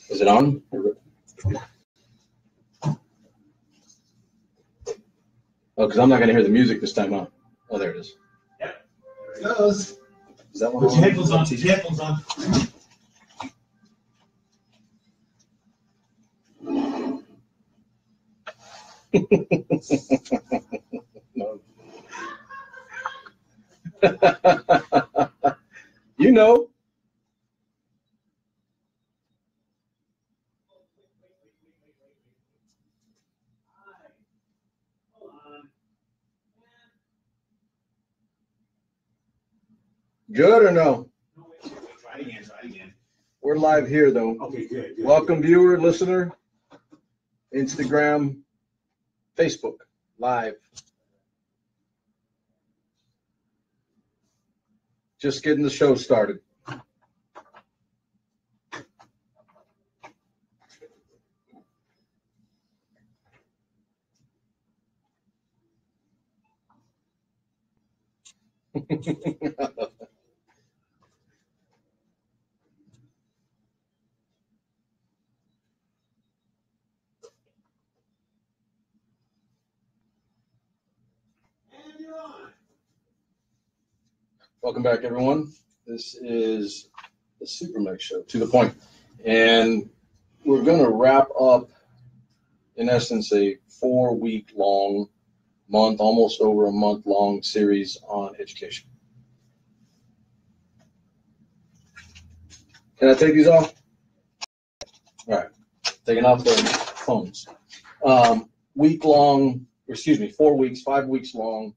Is it on? Oh, because I'm not going to hear the music this time, huh? Oh, there it is. Yep. There it goes. Is that one Put your headphones on. Put your headphones on. No. You know. Good or no? Try again. Try again. We're live here, though. Okay, good. Welcome, viewer, listener, Instagram, Facebook, live. Just getting the show started. Welcome back, everyone. This is the SuperMex show, to the point. And we're going to wrap up, in essence, a 4-week-long, almost over a month-long series on education. Can I take these off? All right. Taking off the phones. 4 weeks, 5 weeks long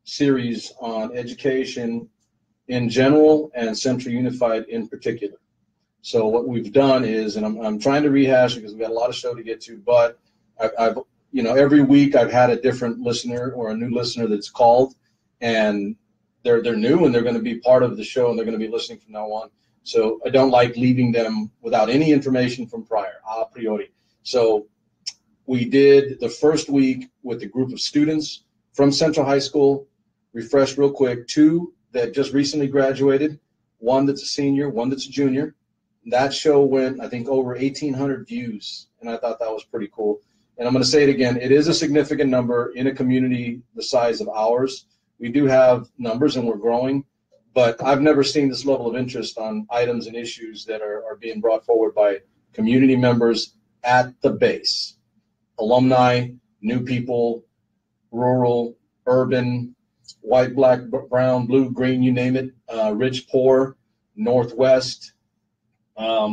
series on education in general and Central Unified in particular. So what we've done is, and I'm trying to rehash it because we've got a lot of show to get to, but I've every week I've had a different listener or a new listener that's called, and they're new and they're going to be part of the show and they're going to be listening from now on. So I don't like leaving them without any information from prior, a priori. So we did the first week with a group of students from Central High School, refresh real quick, 2 that just recently graduated, 1 that's a senior, 1 that's a junior. That show went, I think, over 1,800 views, and I thought that was pretty cool. And I'm going to say it again, it is a significant number in a community the size of ours. We do have numbers, and we're growing, but I've never seen this level of interest on items and issues that are being brought forward by community members at the base. Alumni, new people, rural, urban, white, black, brown, blue, green, you name it, rich, poor, northwest,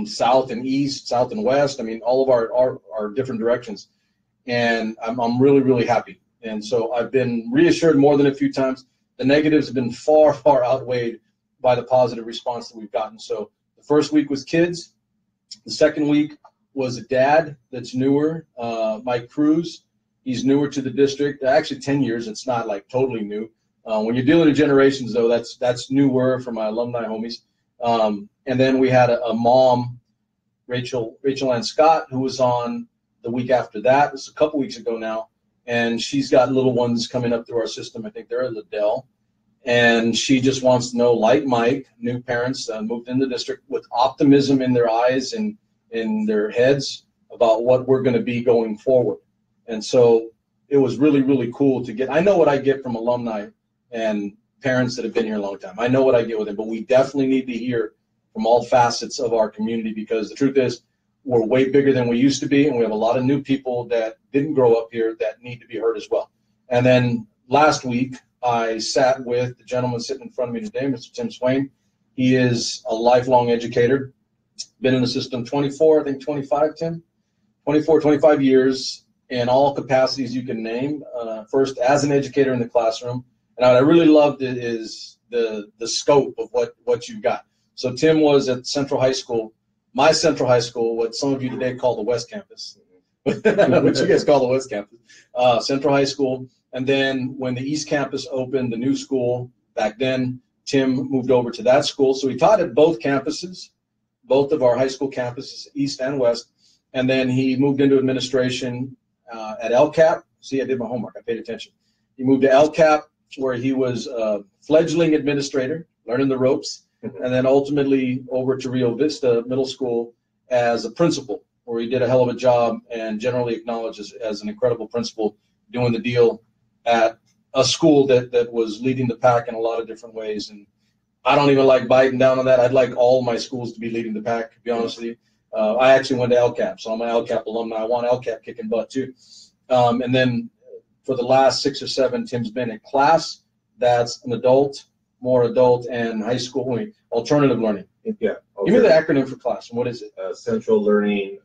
south and east, south and west. I mean, all of our different directions. And I'm really, really happy. And so I've been reassured more than a few times. The negatives have been far, far outweighed by the positive response that we've gotten. So the first week was kids. The second week was a dad that's newer, Mike Cruz. He's newer to the district, actually 10 years. It's not like totally new. When you're dealing with generations, though, that's newer for my alumni homies. And then we had a mom, Rachel Ann Scott, who was on the week after that. It was a couple weeks ago now. And she's got little ones coming up through our system. I think they're at Liddell. And she just wants to know, like Mike, new parents moved in the district with optimism in their eyes and in their heads about what we're going to be going forward. And so it was really, really cool to get. I know what I get from alumni and parents that have been here a long time. I know what I get with them, but we definitely need to hear from all facets of our community, because the truth is we're way bigger than we used to be, and we have a lot of new people that didn't grow up here that need to be heard as well. And then last week, I sat with the gentleman sitting in front of me today, Mr. Tim Swain. He is a lifelong educator, been in the system 25, Tim? 25 years in all capacities you can name. First, as an educator in the classroom. And what I really loved is the scope of what you've got. So Tim was at Central High School, my Central High School, what some of you today call the West Campus, what you guys call the West Campus, Central High School. And then when the East Campus opened, the new school, back then, Tim moved over to that school. So he taught at both campuses, both of our high school campuses, East and West. And then he moved into administration at LCAP. See, I did my homework. I paid attention. He moved to LCAP, where he was a fledgling administrator, learning the ropes, and then ultimately over to Rio Vista Middle School as a principal, where he did a hell of a job and generally acknowledged as an incredible principal doing the deal at a school that was leading the pack in a lot of different ways. And I don't even like biting down on that. I'd like all my schools to be leading the pack, to be honest with you. I actually went to LCAP, so I'm an LCAP alumni. I want LCAP kicking butt too. And then for the last 6 or 7, Tim's been in class that's an adult, more adult, and high school alternative learning. Yeah. Give me the acronym for class. What is it? Central Learning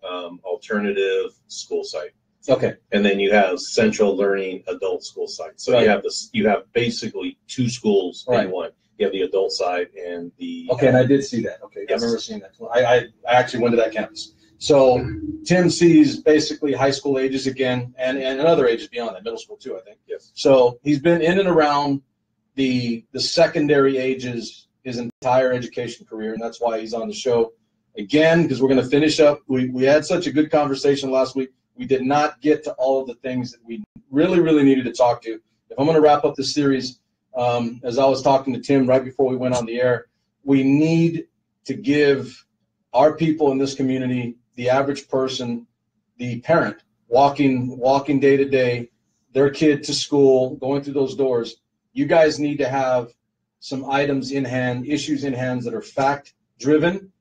Alternative School Site. Okay. And then you have Central Learning Adult School Site. So Right. you have basically 2 schools Right. in one. You have the adult side and the Okay, and I did see that. Okay, Yes. I remember seeing that. I actually went to that campus. So Tim sees basically high school ages again, and other ages beyond that, middle school too, I think. Yes. So he's been in and around the secondary ages his entire education career, and that's why he's on the show again, because we're going to finish up. We had such a good conversation last week. We did not get to all of the things that we really, really needed to talk to. If I'm going to wrap up this series, as I was talking to Tim right before we went on the air, we need to give our people in this community, the average person, the parent, walking day to day, their kid to school, going through those doors. You guys need to have some items in hand, issues in hand that are fact-driven,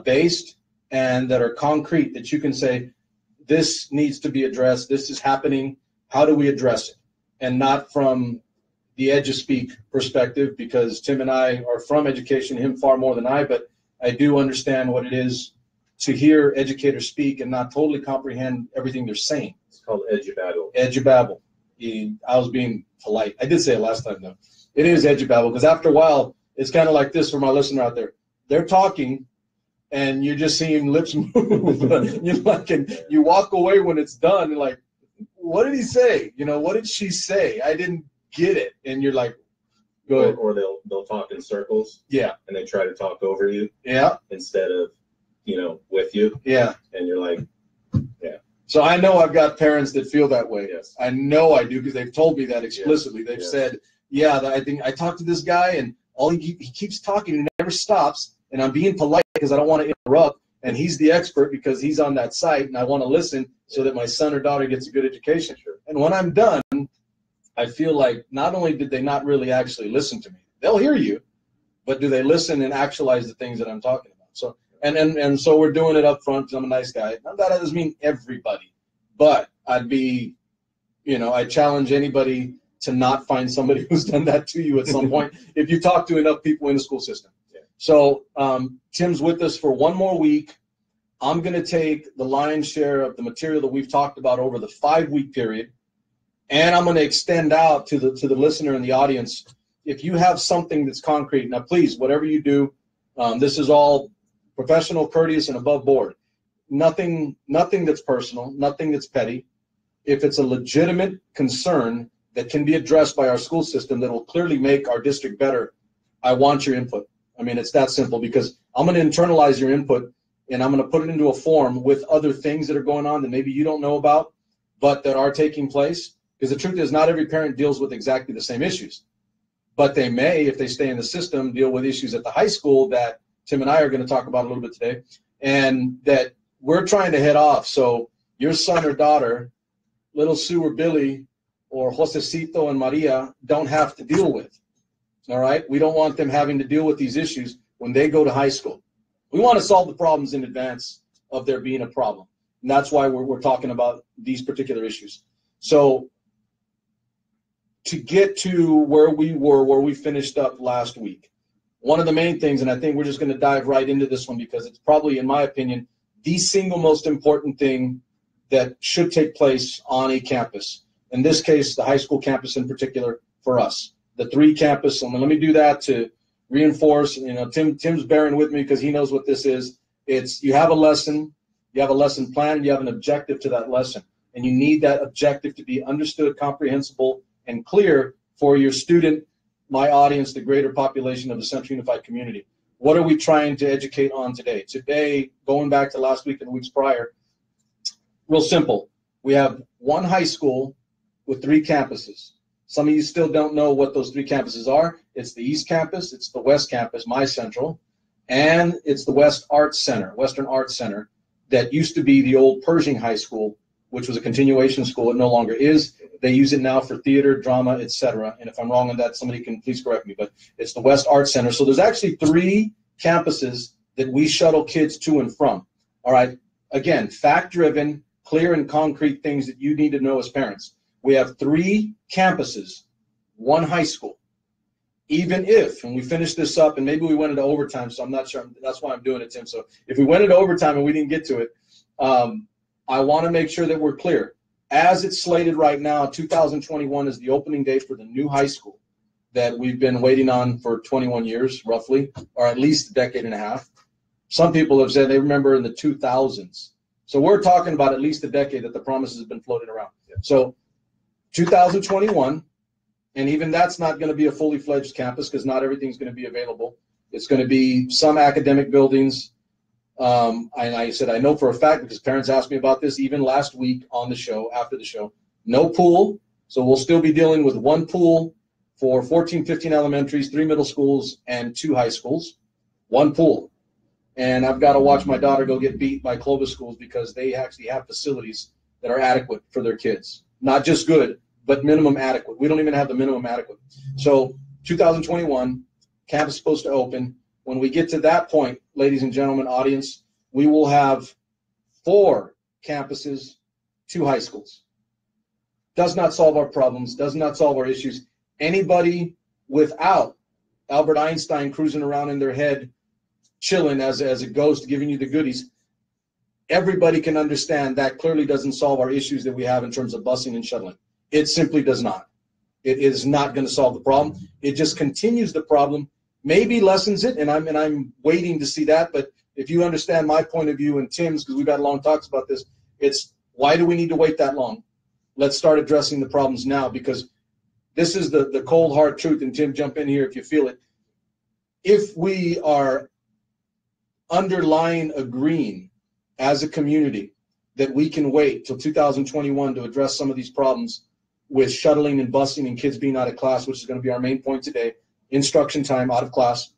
based, and that are concrete, that you can say, this needs to be addressed, this is happening, how do we address it? And not from the edge of speak perspective, because Tim and I are from education, him far more than I, but I do understand what it is to hear educators speak and not totally comprehend everything they're saying. It's called edubabble. Edubabble. I was being polite. I did say it last time, though. It is edubabble, because after a while, it's kind of like this for my listener out there. They're talking, and you're just seeing lips move. You're like, and you walk away when it's done, and like, what did he say? What did she say? I didn't get it. And you're like, go ahead. Or they'll talk in circles. Yeah. And they try to talk over you. Yeah. Instead of, with you. Yeah. And you're like, yeah. So I know I've got parents that feel that way. Yes. I know I do, because they've told me that explicitly. Yes. They've Yes. said, yeah, I think I talked to this guy, and all he keeps talking and never stops, and I'm being polite because I don't want to interrupt, and he's the expert because he's on that site, and I want to listen so that my son or daughter gets a good education. Sure. And when I'm done, I feel like not only did they not really actually listen to me, they'll hear you, but do they listen and actualize the things that I'm talking about? So and so we're doing it up front because I'm a nice guy. Now, that doesn't mean everybody, but I challenge anybody to not find somebody who's done that to you at some point if you talk to enough people in the school system. Yeah. So Tim's with us for one more week. I'm going to take the lion's share of the material that we've talked about over the 5-week period, and I'm going to extend out to the listener and the audience. If you have something that's concrete, now please, whatever you do, this is all professional, courteous, and above board. Nothing that's personal, nothing that's petty. If it's a legitimate concern that can be addressed by our school system that will clearly make our district better, I want your input. I mean, it's that simple, because I'm going to internalize your input, and I'm going to put it into a form with other things that are going on that maybe you don't know about, but that are taking place. Because the truth is, not every parent deals with exactly the same issues, but they may, if they stay in the system, deal with issues at the high school that Tim and I are going to talk about a little bit today, and that we're trying to head off. So your son or daughter, little Sue or Billy, or Josecito and Maria, don't have to deal with. All right? We don't want them having to deal with these issues when they go to high school. We want to solve the problems in advance of there being a problem. And that's why we're talking about these particular issues. So to get to where we finished up last week, one of the main things, and I think we're just going to dive right into this one because it's probably, in my opinion, the single most important thing that should take place on a campus. In this case, the high school campus in particular for us, the 3 campus. And let me do that to reinforce, Tim's bearing with me because he knows what this is. It's you have a lesson plan, and you have an objective to that lesson. And you need that objective to be understood, comprehensible, and clear for your student, my audience, the greater population of the Central Unified community. What are we trying to educate on today? Today, going back to last week and the weeks prior, real simple. We have one high school with 3 campuses. Some of you still don't know what those 3 campuses are, It's the East Campus, it's the West Campus, my central, and it's the Western Arts Center that used to be the old Pershing High School, which was a continuation school. It no longer is. They use it now for theater, drama, etc. And if I'm wrong on that, somebody can please correct me. But it's the West Arts Center. So there's actually 3 campuses that we shuttle kids to and from. All right. Again, fact-driven, clear and concrete things that you need to know as parents. We have 3 campuses, 1 high school. Even if, and we finish this up, and maybe we went into overtime, so I'm not sure. That's why I'm doing it, Tim. So if we went into overtime and we didn't get to it, I want to make sure that we're clear. As it's slated right now, 2021 is the opening day for the new high school that we've been waiting on for 21 years, roughly, or at least a decade and a half. Some people have said they remember in the 2000s. So we're talking about at least a decade that the promises have been floating around. Yeah. So 2021, and even that's not going to be a fully fledged campus because not everything's going to be available. It's going to be some academic buildings. I said, I know for a fact because parents asked me about this even last week on the show, after the show. No pool. So we'll still be dealing with 1 pool for 14, 15 elementaries, 3 middle schools, and 2 high schools. 1 pool. And I've got to watch my daughter go get beat by Clovis schools because they actually have facilities that are adequate for their kids. Not just good, but minimum adequate. We don't even have the minimum adequate. So 2021, campus is supposed to open. When we get to that point, ladies and gentlemen, audience, we will have 4 campuses, 2 high schools. Does not solve our problems, does not solve our issues. Anybody without Albert Einstein cruising around in their head, chilling as a ghost, giving you the goodies, everybody can understand that clearly doesn't solve our issues that we have in terms of busing and shuttling. It simply does not. It is not going to solve the problem. It just continues the problem, maybe lessens it, and I'm waiting to see that. But if you understand my point of view and Tim's, because we've had long talks about this, it's why do we need to wait that long? Let's start addressing the problems now, because this is the cold hard truth. And Tim, jump in here if you feel it. If we are underlying agreeing as a community that we can wait till 2021 to address some of these problems with shuttling and busing and kids being out of class, which is going to be our main point today, instruction time out of class,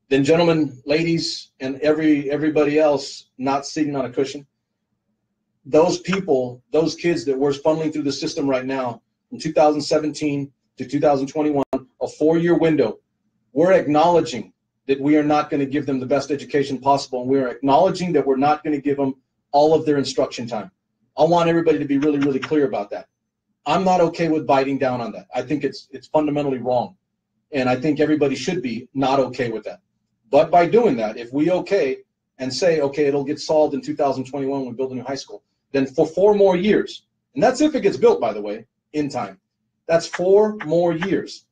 then gentlemen, ladies, and everybody else not sitting on a cushion, those people, those kids that we're funneling through the system right now from 2017 to 2021, a 4-year window, we're acknowledging that we are not going to give them the best education possible, and we're acknowledging that we're not going to give them all of their instruction time. I want everybody to be really, really clear about that. I'm not okay with biting down on that. I think it's fundamentally wrong, and I think everybody should be not okay with that. But by doing that, if we okay and say, okay, it'll get solved in 2021 when we build a new high school, then for 4 more years, and that's if it gets built, by the way, in time, that's 4 more years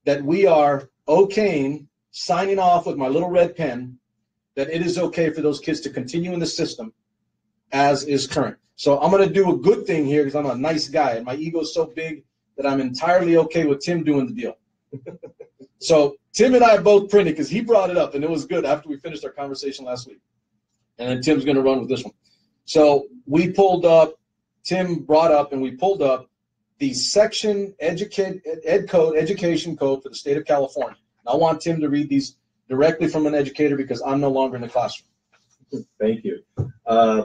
that we are okaying, signing off with my little red pen, that it is okay for those kids to continue in the system as is current. So I'm going to do a good thing here because I'm a nice guy, and my ego is so big that I'm entirely okay with Tim doing the deal. So Tim and I both printed because he brought it up, and it was good after we finished our conversation last week. And then Tim's going to run with this one. So we pulled up, Tim brought up, and we pulled up the section education code for the state of California. I want Tim to read these directly from an educator because I'm no longer in the classroom. Thank you.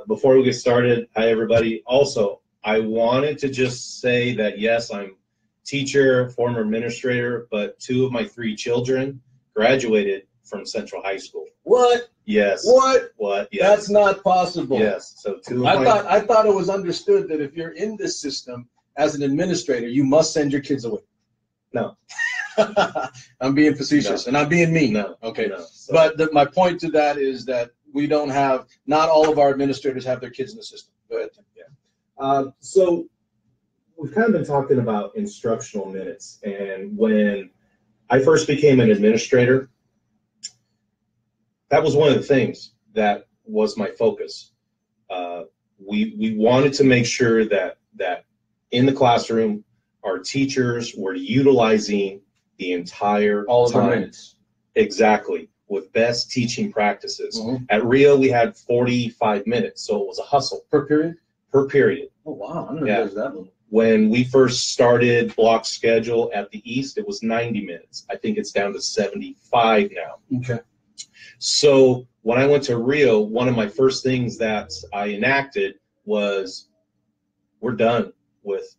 Before we get started, hi everybody. Also, I wanted to just say that yes, I'm teacher, former administrator, but 2 of my 3 children graduated from Central High School. What? Yes. What? What? Yes. That's not possible. Yes. So 2 of I thought it was understood that if you're in this system as an administrator, you must send your kids away. No. I'm being facetious, and I'm being mean. No. Okay. No. So, but my point to that is that we don't have, not all of our administrators have their kids in the system. Go ahead, Tim. Yeah. So we've kind of been talking about instructional minutes, and when I first became an administrator, that was one of the things that was my focus. We wanted to make sure that in the classroom, our teachers were utilizing the entire all of time. our minutes. Exactly, with best teaching practices. Mm-hmm. At Rio, we had 45 minutes, so it was a hustle. Per period? Per period. Oh, wow. I didn't know there was that little. When we first started block schedule at the East, it was 90 minutes. I think it's down to 75 now. Okay. So when I went to Rio, one of my first things that I enacted was, we're done with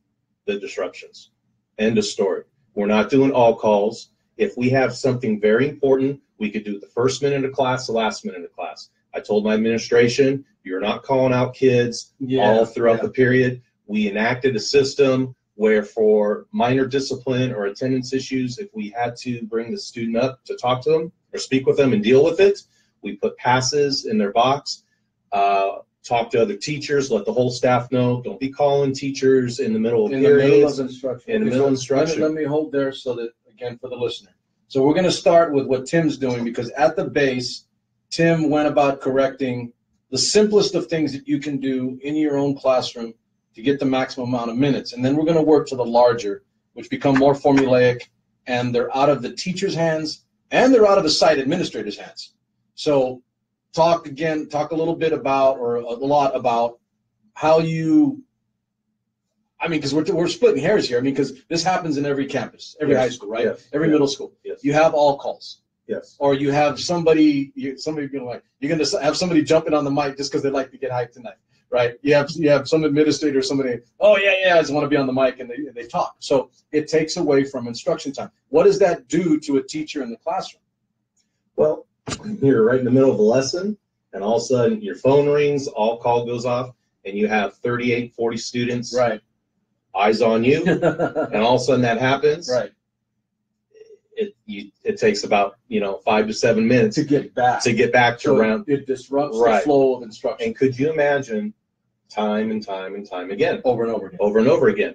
the disruptions. End of story. We're not doing all calls. If we have something very important, we could do the first minute of class, the last minute of class. I told my administration, you're not calling out kids all throughout the period. We enacted a system where for minor discipline or attendance issues, if we had to bring the student up to talk to them or speak with them and deal with it, we put passes in their box, talk to other teachers, let the whole staff know. Don't be calling teachers in the middle of periods. In the middle of instruction. In the middle of instruction. Let me hold there so that, again, for the listener. So we're going to start with what Tim's doing, because at the base, Tim went about correcting the simplest of things that you can do in your own classroom to get the maximum amount of minutes. And then we're going to work to the larger, which become more formulaic, and they're out of the teacher's hands and they're out of the site administrator's hands. So talk a little bit about, or a lot about, how you, I mean, because we're splitting hairs here. I mean, because this happens in every campus, every high school, right? Yes. Every middle school. Yes. You have all calls. Yes. Or you have somebody you're going to have somebody jumping on the mic just because they like to get hyped tonight, right? You have some administrator, somebody, oh yeah, I just want to be on the mic, and they talk. So it takes away from instruction time. What does that do to a teacher in the classroom? Well, you're right in the middle of a lesson, and all of a sudden your phone rings, all call goes off, and you have 38, 40 students, right, eyes on you, and all of a sudden that happens. Right. It takes about 5 to 7 minutes to get back to so around. It disrupts the flow of instruction. And could you imagine time and time and time again, over and over again?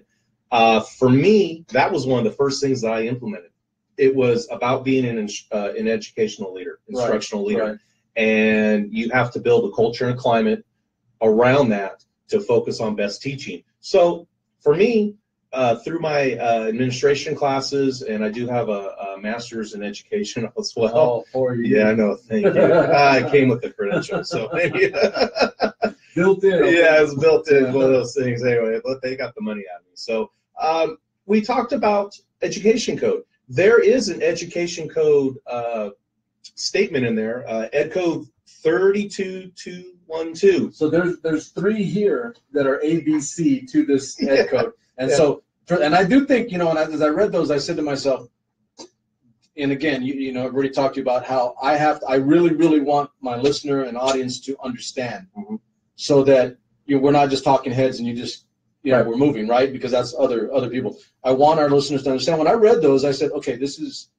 For me, that was one of the first things that I implemented. It was about being an educational leader, instructional leader, right. And you have to build a culture and a climate around that to focus on best teaching. So for me, through my administration classes, and I do have a master's in education as well. Oh, for you. Yeah, I know. Thank you. I came with the credentials, so maybe built in. Okay. Yeah, it's built in. One of those things. Anyway, but they got the money out of me. So we talked about education code. There is an education code statement in there, Ed Code 32212. So there's 3 here that are ABC to this Ed Code. And so, and I do think, as I read those, I said to myself, and again, I've already talked to you about how I really, really want my listener and audience to understand, so that we're not just talking heads and we're moving, right? Because that's other people. I want our listeners to understand. When I read those, I said, okay, this is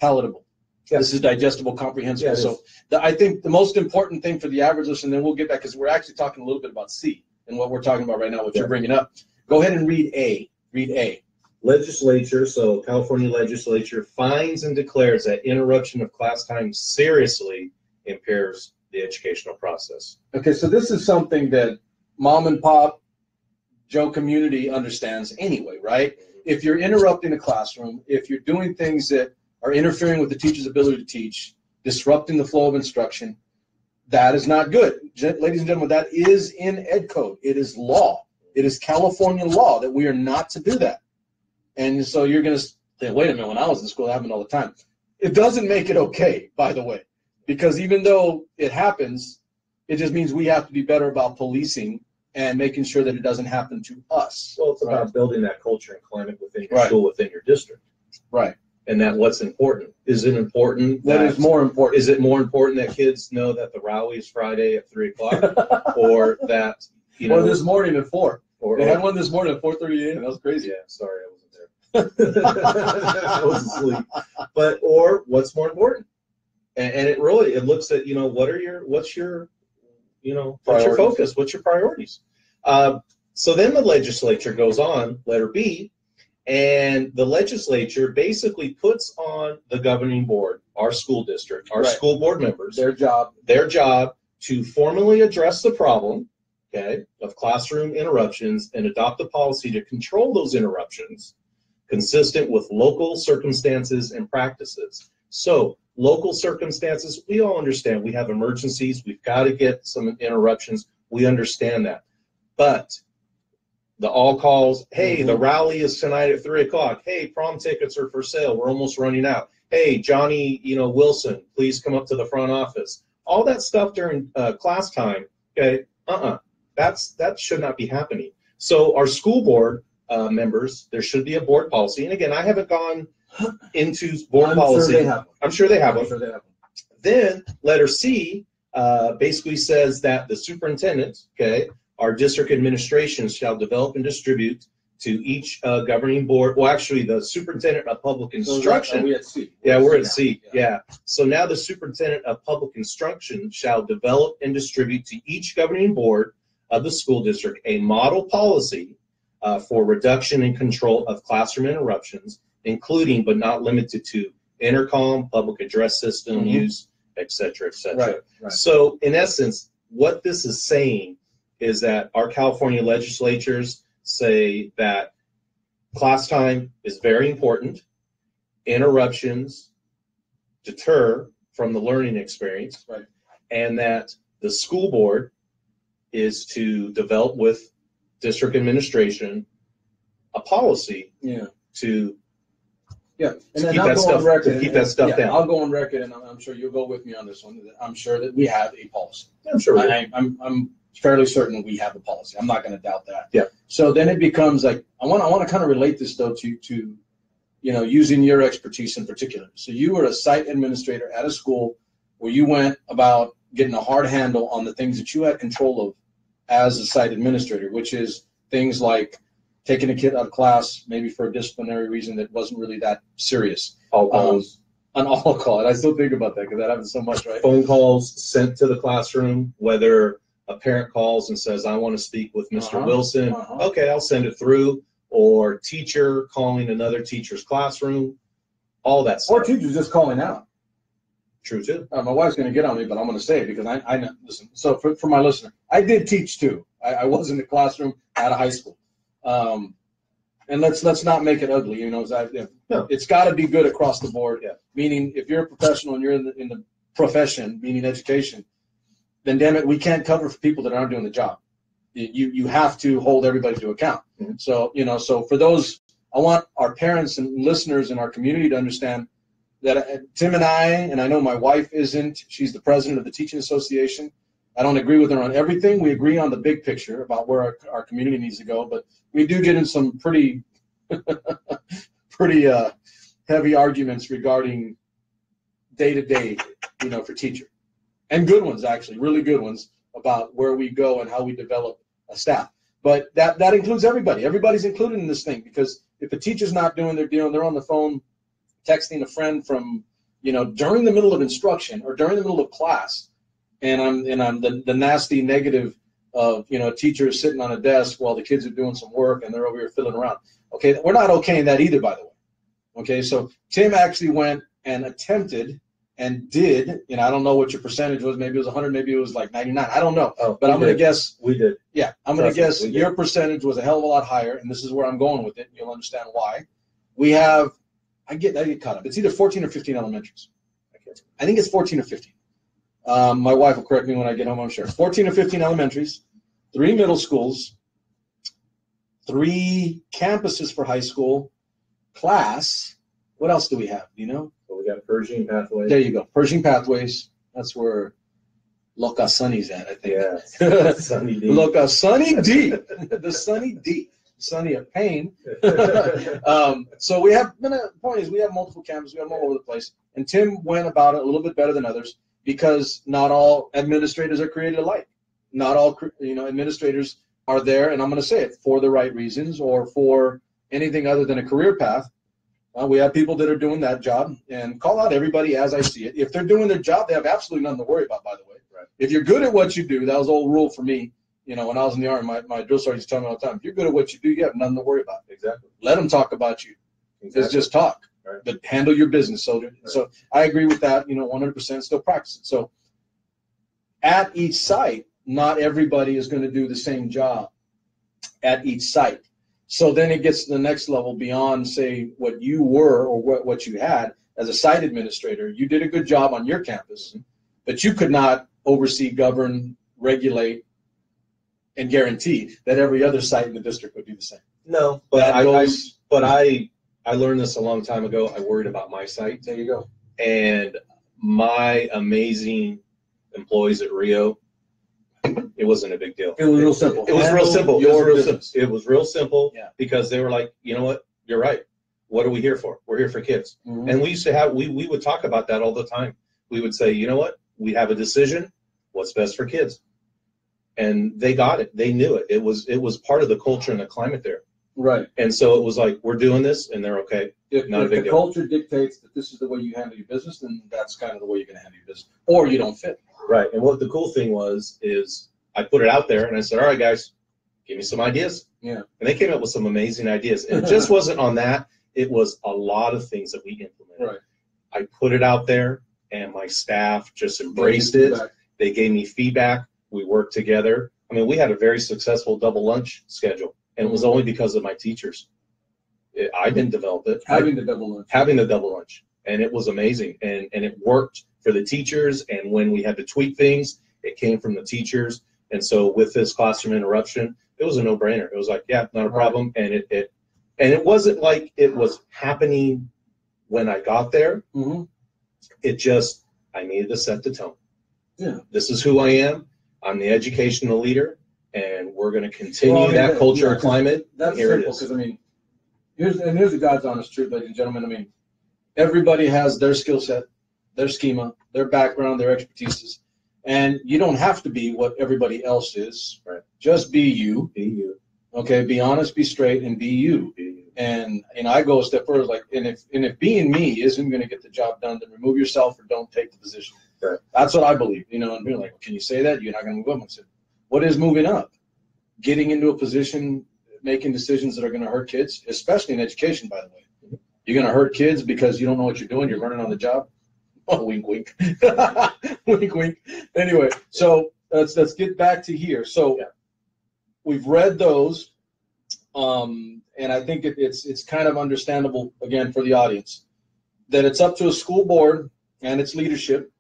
palatable. Yes. This is digestible, comprehensible. Yeah, so I think the most important thing for the average listener, and then we'll get back, because we're actually talking a little bit about C and what we're talking about right now, what you're bringing up. Go ahead and read A. Read A. Legislature, so California legislature finds and declares that interruption of class time seriously impairs the educational process. Okay, so this is something that mom and pop, Joe community understands anyway, right? If you're interrupting a classroom, if you're doing things that are interfering with the teacher's ability to teach, disrupting the flow of instruction, that is not good. Ladies and gentlemen, that is in Ed Code. It is law. It is California law that we are not to do that. And so you're going to say, wait a minute, when I was in school, it happened all the time. It doesn't make it okay, by the way, because even though it happens, it just means we have to be better about policing and making sure that it doesn't happen to us. Well, it's about building that culture and climate within your school, within your district. Right. And that what's important. Is it important? What is more important? Is it more important that kids know that the rally is Friday at 3 o'clock, or that or this morning at 4? They had or one this morning at 4:38, and that was crazy. Yeah, sorry, I wasn't there. I was asleep. Or what's more important? And it really, it looks at, what's your focus? What's your priorities? So then the legislature goes on, letter B, and the legislature basically puts on the governing board, our school district, our school board members, their job to formally address the problem, of classroom interruptions and adopt a policy to control those interruptions consistent with local circumstances and practices. So local circumstances, we all understand. We have emergencies. We've got to get some interruptions. We understand that. But the all calls. Hey, the rally is tonight at 3:00. Hey, prom tickets are for sale. We're almost running out. Hey, Johnny, Wilson, please come up to the front office. All that stuff during class time. Okay, that should not be happening. So our school board members, there should be a board policy. And again, I haven't gone into board policy. I'm sure they have one. Then letter C basically says that the superintendent, our district administration shall develop and distribute to each governing board. Well, actually, the superintendent of public instruction. Are we at C? Yeah, we're at C. Yeah. So now the superintendent of public instruction shall develop and distribute to each governing board of the school district a model policy for reduction and control of classroom interruptions, including but not limited to intercom, public address system use, et cetera, et cetera. Right. So in essence, what this is saying is that our California legislatures say that class time is very important, interruptions deter from the learning experience, and that the school board is to develop with district administration a policy to keep that stuff down. I'll go on record, and I'm sure you'll go with me on this one. I'm sure that we have a policy. I'm sure. I'm fairly certain we have a policy. I'm not going to doubt that. Yeah. So then it becomes like I want to kind of relate this though to using your expertise in particular. So you were a site administrator at a school where you went about getting a hard handle on the things that you had control of as a site administrator, which is things like taking a kid out of class, maybe for a disciplinary reason that wasn't really that serious. All calls. An all call. And I still think about that because that happens so much, right? Phone calls sent to the classroom, whether a parent calls and says, I want to speak with Mr. Wilson. Okay, I'll send it through. Or teacher calling another teacher's classroom. All that stuff. Or teachers just calling out. True, too. My wife's going to get on me, but I'm going to say it because I know. Listen, so for my listener, I did teach, too. I was in the classroom at a high school. And let's not make it ugly. It's got to be good across the board. Yeah. Meaning, if you're a professional and you're in the profession, meaning education, then damn it, we can't cover for people that aren't doing the job. You have to hold everybody to account. So so for those, I want our parents and listeners in our community to understand that Tim and I know my wife isn't. She's the president of the Teaching Association. I don't agree with her on everything. We agree on the big picture about where our community needs to go, but we do get in some pretty heavy arguments regarding day-to-day, for teacher. And good ones, actually, really good ones about where we go and how we develop a staff. But that includes everybody. Everybody's included in this thing because if a teacher's not doing their deal, they're on the phone texting a friend from, during the middle of instruction or during the middle of class, and I'm the nasty negative of, a teacher is sitting on a desk while the kids are doing some work and they're over here fiddling around. Okay, we're not okaying that either, by the way. Okay, so Tim actually went and attempted and did, I don't know what your percentage was. Maybe it was 100, maybe it was like 99. I don't know. But I'm going to guess. We did. Yeah, I'm going to guess your percentage was a hell of a lot higher, and this is where I'm going with it. You'll understand why. We have, I get caught up. It's either 14 or 15 elementaries. I think it's 14 or 15. My wife will correct me when I get home, I'm sure. 14 or 15 elementaries, 3 middle schools, 3 campuses for high school, class. What else do we have? Do you know? So we got Pershing Pathways. There you go. Pershing Pathways. That's where Loca Sunny's at, I think. Yeah. Sunny D. Loca Sunny D. The Sunny D. Sunny of pain. So we have, the point is we have multiple campuses. We have them all over the place. And Tim went about it a little bit better than others because not all administrators are created alike. Not all, administrators are there, and I'm going to say it, for the right reasons or for anything other than a career path. We have people that are doing that job, and call out everybody as I see it. If they're doing their job, they have absolutely nothing to worry about, by the way. Right. If you're good at what you do, that was an old rule for me. When I was in the Army, my drill sergeant used to tell me all the time, if you're good at what you do, you have nothing to worry about. Exactly. Let them talk about you. Exactly. It's just talk. Right. But handle your business, soldier. Right. So I agree with that, 100%, still practice it. So at each site, not everybody is going to do the same job at each site. So then it gets to the next level beyond, say, what you were or what you had as a site administrator. You did a good job on your campus, but you could not oversee, govern, regulate and guarantee that every other site in the district would do the same. No, but That I learned this a long time ago. I worried about my site. There you go. And my amazing employees at Rio, it wasn't a big deal. It was real simple. It was real simple. It was real simple Yeah. because they were like, you know what? You're right. What are we here for? We're here for kids. Mm-hmm. And we used to have, we would talk about that all the time. We would say, you know what? We have a decision. What's best for kids? And they got it. They knew it. It was part of the culture and the climate there. Right. And so it was like, we're doing this, and they're okay. If the culture dictates that this is the way you handle your business, then that's kind of the way you're going to handle your business, or you don't fit. Right. And what the cool thing is I put it out there, and I said, all right, guys, give me some ideas. Yeah. And they came up with some amazing ideas. And it just wasn't on that. It was a lot of things that we implemented. Right. I put it out there, and my staff just embraced it. They gave me feedback. We worked together. I mean, we had a very successful double lunch schedule, and it was only because of my teachers. I didn't develop it. Having the double lunch. And it was amazing. And it worked for the teachers. And when we had to tweak things, it came from the teachers. And so with this classroom interruption, it was a no-brainer. It was like, yeah, not a problem. And it wasn't like it was happening when I got there. Mm-hmm. It just, I needed to set the tone. Yeah. This is who I am. I'm the educational leader, and we're going to continue that culture or climate. That's Here simple, because I mean, here's the God's honest truth, ladies and gentlemen. I mean, everybody has their skill set, their schema, their background, their expertises, and you don't have to be what everybody else is. Right. Just be you. Be you. Okay. Be honest, be straight, and be you. Be you. And I go a step further, like, and if being me isn't going to get the job done, then remove yourself or don't take the position. Right. That's what I believe, and you're like, can you say that? You're not going to move up. I said, what is moving up? Getting into a position, making decisions that are going to hurt kids, especially in education, by the way. You're going to hurt kids because you don't know what you're doing. You're learning on the job. Oh, wink, wink. Wink, wink. Anyway, so let's get back to here. So we've read those, and I think it's kind of understandable, again, for the audience, that it's up to a school board and its leadership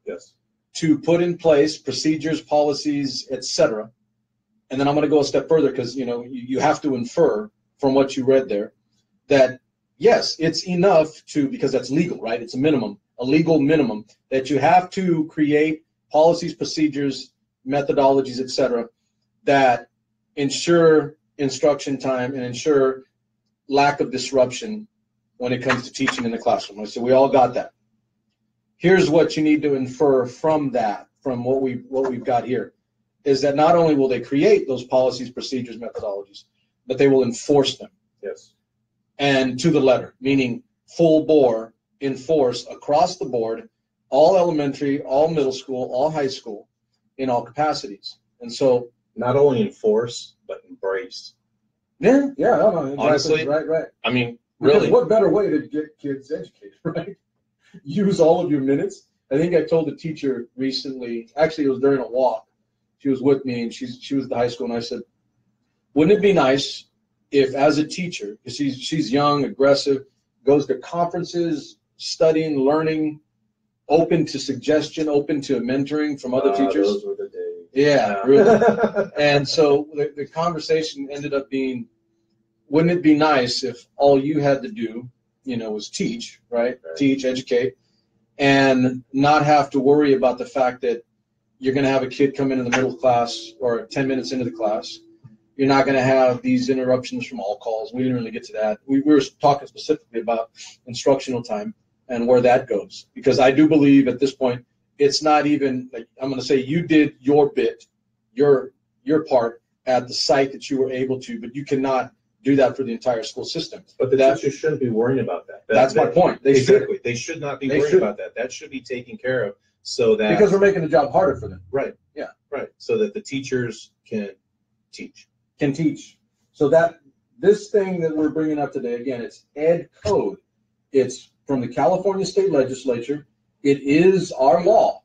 to put in place procedures, policies, etc. And then I'm going to go a step further, because you have to infer from what you read there that yes, it's enough because that's legal, right? It's a legal minimum that you have to create policies, procedures, methodologies, etc. that ensure instruction time and ensure lack of disruption when it comes to teaching in the classroom. So we all got that. Here's what you need to infer from that, from what we've got here, is that not only will they create those policies, procedures, methodologies, but they will enforce them. Yes. And to the letter, meaning full bore, enforce across the board, all elementary, all middle school, all high school, in all capacities. And so not only enforce, but embrace. Yeah, exactly. Honestly, right. I mean, really. Because what better way to get kids educated, right? Use all of your minutes. I think I told a teacher recently, actually it was during a walk, she was with me, and she was at the high school, and I said, wouldn't it be nice if, as a teacher, because she's young, aggressive, goes to conferences, studying, learning, open to suggestion, open to mentoring from other teachers. Those were the days. Yeah, really. And so the conversation ended up being, wouldn't it be nice if all you had to do, was teach, right? Teach, educate, and not have to worry about the fact that you're going to have a kid come into the middle class or 10 minutes into the class. You're not going to have these interruptions from all calls. We didn't really get to that. We were talking specifically about instructional time and where that goes, because I do believe at this point, it's not even, like, I'm going to say you did your bit, your part at the site that you were able to, but you cannot do that for the entire school system. But the teachers shouldn't be worrying about that. That's my point. They should not be worried about that. That should be taken care of, so that, because we're making the job harder for them. Right. Yeah. Right. So that the teachers can teach. So that this thing that we're bringing up today, again, it's Ed Code. It's from the California State Legislature. It is our law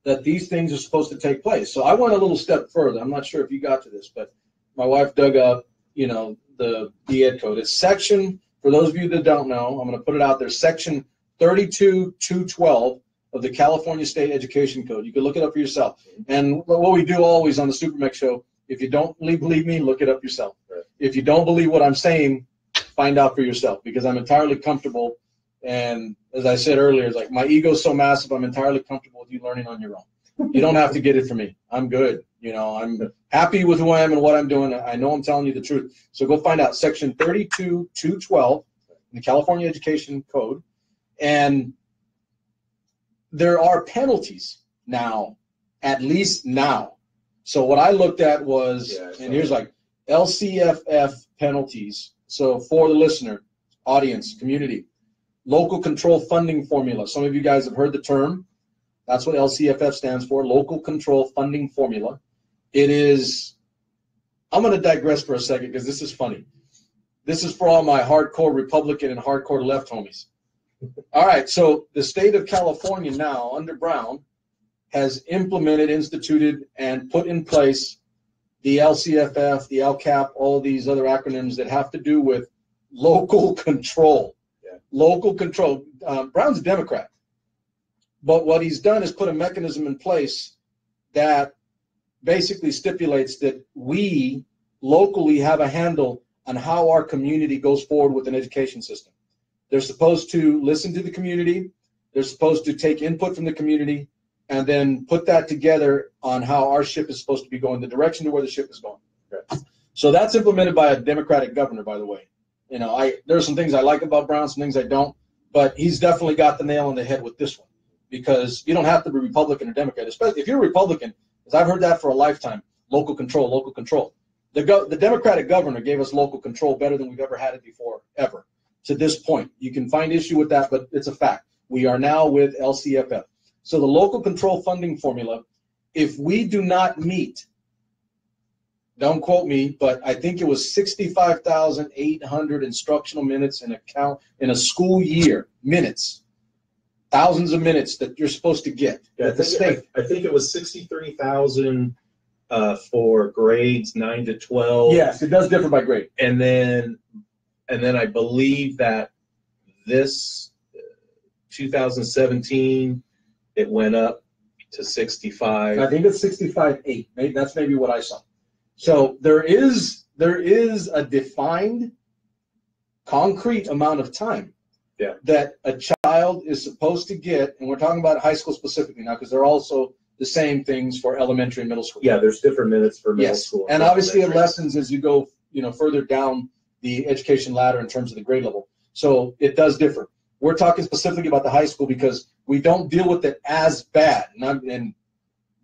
that these things are supposed to take place. So I went a little step further. I'm not sure if you got to this, but my wife dug up, the Ed Code. It's section, for those of you that don't know, I'm going to put it out there, section 32212 of the California State Education Code. You can look it up for yourself. And what we do always on the SuperMex show If you don't believe me, look it up yourself. Right. If you don't believe what I'm saying, find out for yourself, because I'm entirely comfortable. And as I said earlier, it's like my ego's so massive, I'm entirely comfortable with you learning on your own. You don't have to get it from me. I'm good. You know, I'm happy with who I am and what I'm doing. I know I'm telling you the truth. So go find out Section 32212 in the California Education Code. And there are penalties now, at least now. So what I looked at was, and here's like LCFF penalties. So for the listener, audience, community, local control funding formula. Some of you guys have heard the term. That's what LCFF stands for, local control funding formula. It is, I'm going to digress for a second because this is funny. This is for all my hardcore Republican and hardcore left homies. All right, so the state of California now, under Brown, has implemented, instituted, and put in place the LCFF, the LCAP, all these other acronyms that have to do with local control. Yeah. Local control. Brown's a Democrat. But what he's done is put a mechanism in place that basically stipulates that we locally have a handle on how our community goes forward with an education system. They're supposed to listen to the community. They're supposed to take input from the community and then put that together on how our ship is supposed to be going, the direction to where the ship is going. Okay. So that's implemented by a Democratic governor, by the way. You know, there are some things I like about Brown, some things I don't, but he's definitely got the nail on the head with this one, because you don't have to be Republican or Democrat, especially if you're a Republican, because I've heard that for a lifetime, local control, local control. The Democratic governor gave us local control better than we've ever had it before, ever, to this point. You can find issue with that, but it's a fact. We are now with LCFF. So the local control funding formula, if we do not meet, don't quote me, but I think it was 65,800 instructional minutes in a school year, minutes, thousands of minutes that you're supposed to get at the state. I think it was 63,000 for grades 9 to 12. Yes, it does differ by grade. And then I believe that this 2017, it went up to 65. I think it's 65.8. That's maybe what I saw. So there is a defined, concrete amount of time that a child is supposed to get, and we're talking about high school specifically now, because they're also the same things for elementary and middle school. Yeah, there's different minutes for middle school. And obviously it lessens as you go, further down the education ladder in terms of the grade level. So it does differ. We're talking specifically about the high school because we don't deal with it as bad. And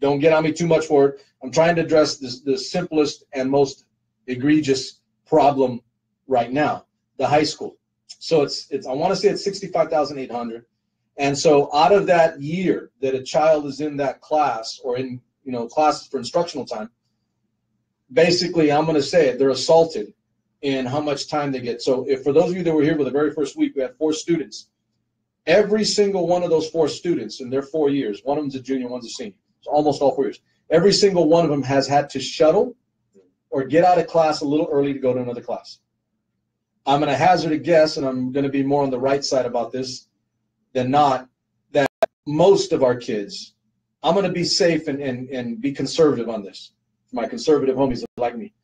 don't get on me too much for it. I'm trying to address the simplest and most egregious problem right now, the high school. So it's I want to say it's 65,800. And so out of that year that a child is in that class or in classes for instructional time, basically I'm going to say it, they're assaulted in how much time they get. So if for those of you that were here for the very first week, we had 4 students. Every single one of those 4 students in their 4 years, one of them's a junior, one's a senior, so almost all 4 years. Every single one of them has had to shuttle or get out of class a little early to go to another class. I'm going to hazard a guess, and I'm going to be more on the right side about this than not, that most of our kids, I'm going to be safe and be conservative on this. For my conservative homies that like me,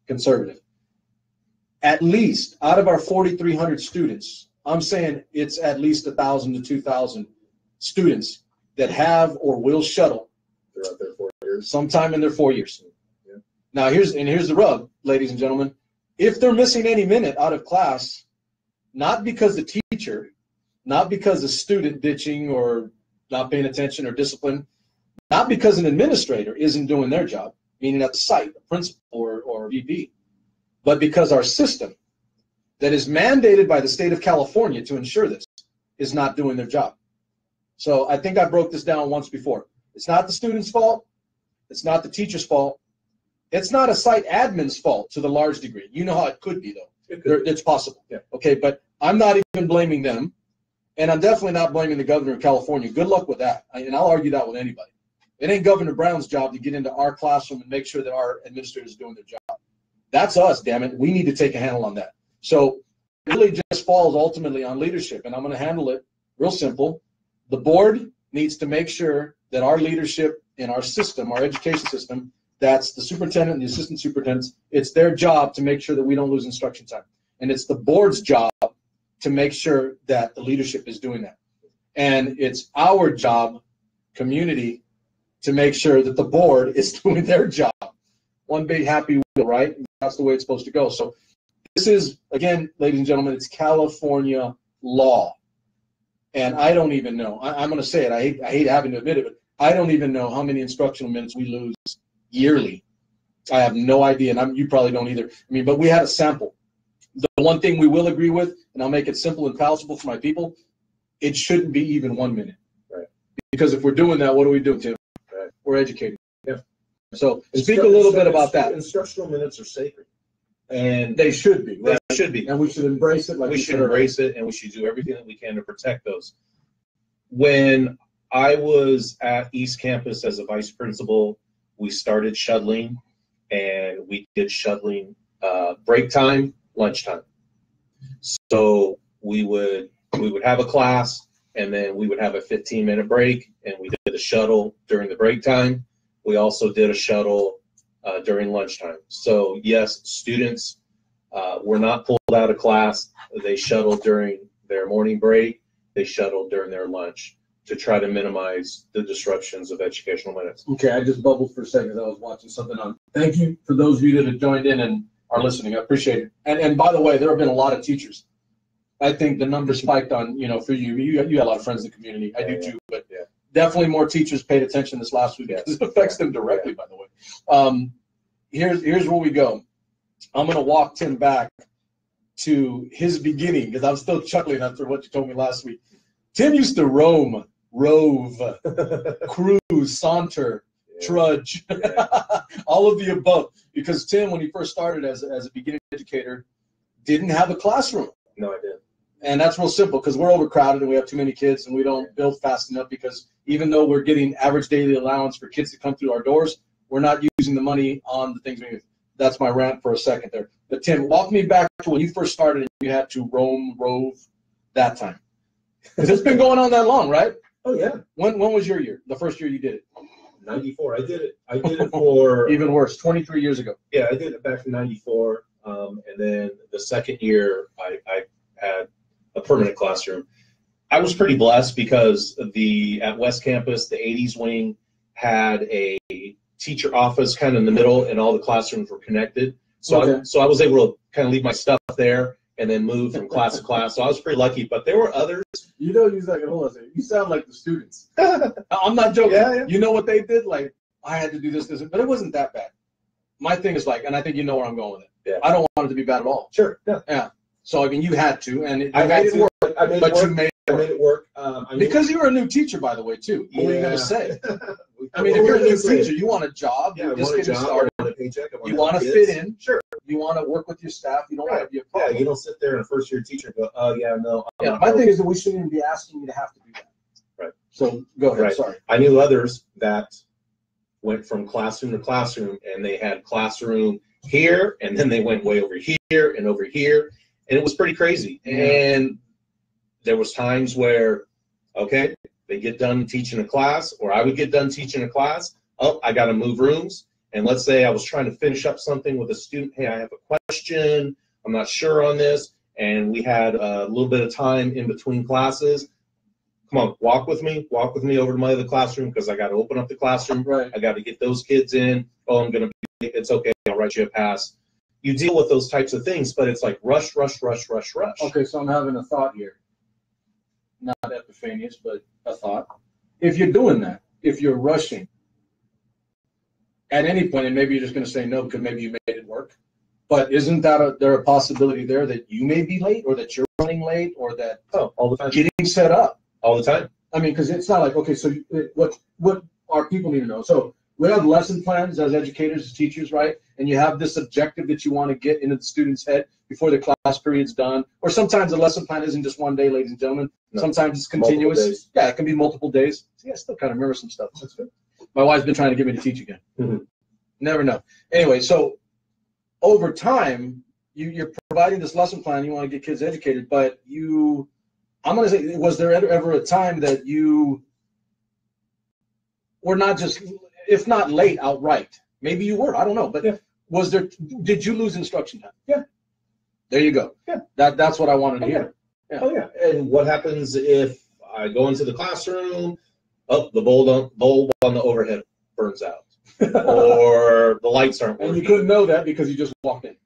conservative. At least out of our 4,300 students, I'm saying it's at least 1,000 to 2,000 students that have or will shuttle throughout their 4 years. Sometime in their 4 years. Yeah. Now here's the rub, ladies and gentlemen. If they're missing any minute out of class, not because the teacher, not because the student ditching or not paying attention or discipline, not because an administrator isn't doing their job, meaning at the site, a principal or VP, but because our system that is mandated by the state of California to ensure this is not doing their job. So I think I broke this down once before. It's not the student's fault. It's not the teacher's fault. It's not a site admin's fault to the large degree. You know how it could be, though. It's possible. Yeah. Okay, but I'm not even blaming them, and I'm definitely not blaming the governor of California. Good luck with that, and I'll argue that with anybody. It ain't Governor Brown's job to get into our classroom and make sure that our administrators are doing their job. That's us, damn it. We need to take a handle on that. So it really just falls ultimately on leadership, and I'm going to handle it real simple. The board needs to make sure that our leadership in our system, our education system, That's the superintendent and the assistant superintendents. It's their job to make sure that we don't lose instruction time. And it's the board's job to make sure that the leadership is doing that. And it's our job, community, to make sure that the board is doing their job. One big happy wheel, right? That's the way it's supposed to go. So this is, again, ladies and gentlemen, it's California law. And I don't even know. I'm going to say it. I hate having to admit it, but I don't even know how many instructional minutes we lose yearly. I have no idea, and you probably don't either. I mean, but we had a sample. The one thing we will agree with, and I'll make it simple and palatable for my people, it shouldn't be even 1 minute. Right. Because if we're doing that, what are we doing, Tim? Right. We're educating. Yeah. So speak a little bit about that. Instructional minutes are sacred. And they should be. Right? They should be. And we should embrace it. Like we should embrace it, and we should do everything that we can to protect those. When I was at East Campus as a vice principal, we started shuttling, and we did shuttling break time, lunchtime. So we would have a class, and then we would have a 15-minute break, and we did a shuttle during the break time. We also did a shuttle during lunchtime. So yes, students were not pulled out of class. They shuttled during their morning break. They shuttled during their lunch to try to minimize the disruptions of educational minutes. Okay, I just bubbled for a second. I was watching something on. Thank you for those of you that have joined in and are listening. I appreciate it. And by the way, there have been a lot of teachers. I think the numbers spiked on, for you. You got a lot of friends in the community. I do too, but definitely more teachers paid attention this last week because it affects them directly, by the way. Here's where we go. I'm going to walk Tim back to his beginning because I'm still chuckling after what you told me last week. Tim used to roam, rove, cruise, saunter, trudge, all of the above. Because Tim, when he first started as a beginning educator, didn't have a classroom. No, I didn't. And that's real simple because we're overcrowded and we have too many kids and we don't build fast enough because even though we're getting average daily allowance for kids to come through our doors, we're not using the money on the things we need. That's my rant for a second there. But Tim, walk me back to when you first started and you had to roam, rove that time. Because it's been going on that long, right? Oh, yeah. When was your year? The first year you did it? 94. I did it for even worse, 23 years ago. Yeah, I did it back in 94. And then the second year I had a permanent classroom. I was pretty blessed because at West Campus, the 80s wing had a teacher office kind of in the middle, and all the classrooms were connected. So I was able to kind of leave my stuff there and then move from class to class. So I was pretty lucky. But there were others. You like, hold on a second. You sound like the students. I'm not joking. Yeah. You know what they did? Like, I had to do this, but it wasn't that bad. My thing is and I think you know where I'm going with it. Yeah. I don't want it to be bad at all. Sure. Yeah. So, I mean, you had to, and I made it work. You made it work. Because you were a new teacher, by the way, too. What were you going to say? I mean, if you're a new teacher, you want a job. Yeah, you're just getting started. I want a paycheck. You want to fit in. Sure. You want to work with your staff. You don't want to be a problem. Yeah, you don't sit there and a first-year teacher and go, oh, yeah, no. My thing is that we shouldn't even be asking you to have to do that. Right. So, go ahead. Right. Sorry. I knew others that went from classroom to classroom, and they had classroom here, and then they went way over here and over here, and it was pretty crazy. And there was times where, okay, they get done teaching a class, or I would get done teaching a class. Oh, I got to move rooms. And let's say I was trying to finish up something with a student. Hey, I have a question. I'm not sure on this. And we had a little bit of time in between classes. Come on, walk with me over to my other classroom because I got to open up the classroom. Right. I got to get those kids in. Oh, I'm going to be, it's okay. I'll write you a pass. You deal with those types of things, but it's like rush, rush, rush, rush, rush. Okay, so I'm having a thought here. Not epiphanious, but a thought. If you're doing that, if you're rushing, at any point, and maybe you're just going to say no because maybe you made it work, but isn't there a possibility there that you may be late or that you're running late or that all the time getting set up? All the time. I mean, because it's not like, okay, so what our people need to know. So we have lesson plans as educators, as teachers, right? And you have this objective that you want to get into the student's head before the class period's done. Or sometimes the lesson plan isn't just one day, ladies and gentlemen. No. Sometimes it's continuous. Yeah, it can be multiple days. See, I still kind of remember some stuff. That's good. My wife's been trying to get me to teach again. Mm-hmm. Never know. Anyway, so over time, you're providing this lesson plan. You want to get kids educated, but I'm going to say, was there ever a time that you were not just, if not late, outright? Maybe you were. I don't know. But did you lose instruction time? Yeah. There you go. Yeah. That's what I wanted to hear. Yeah. Oh, yeah. And what happens if I go into the classroom, the bulb on the overhead burns out, or the lights aren't working? And you couldn't know that because you just walked in.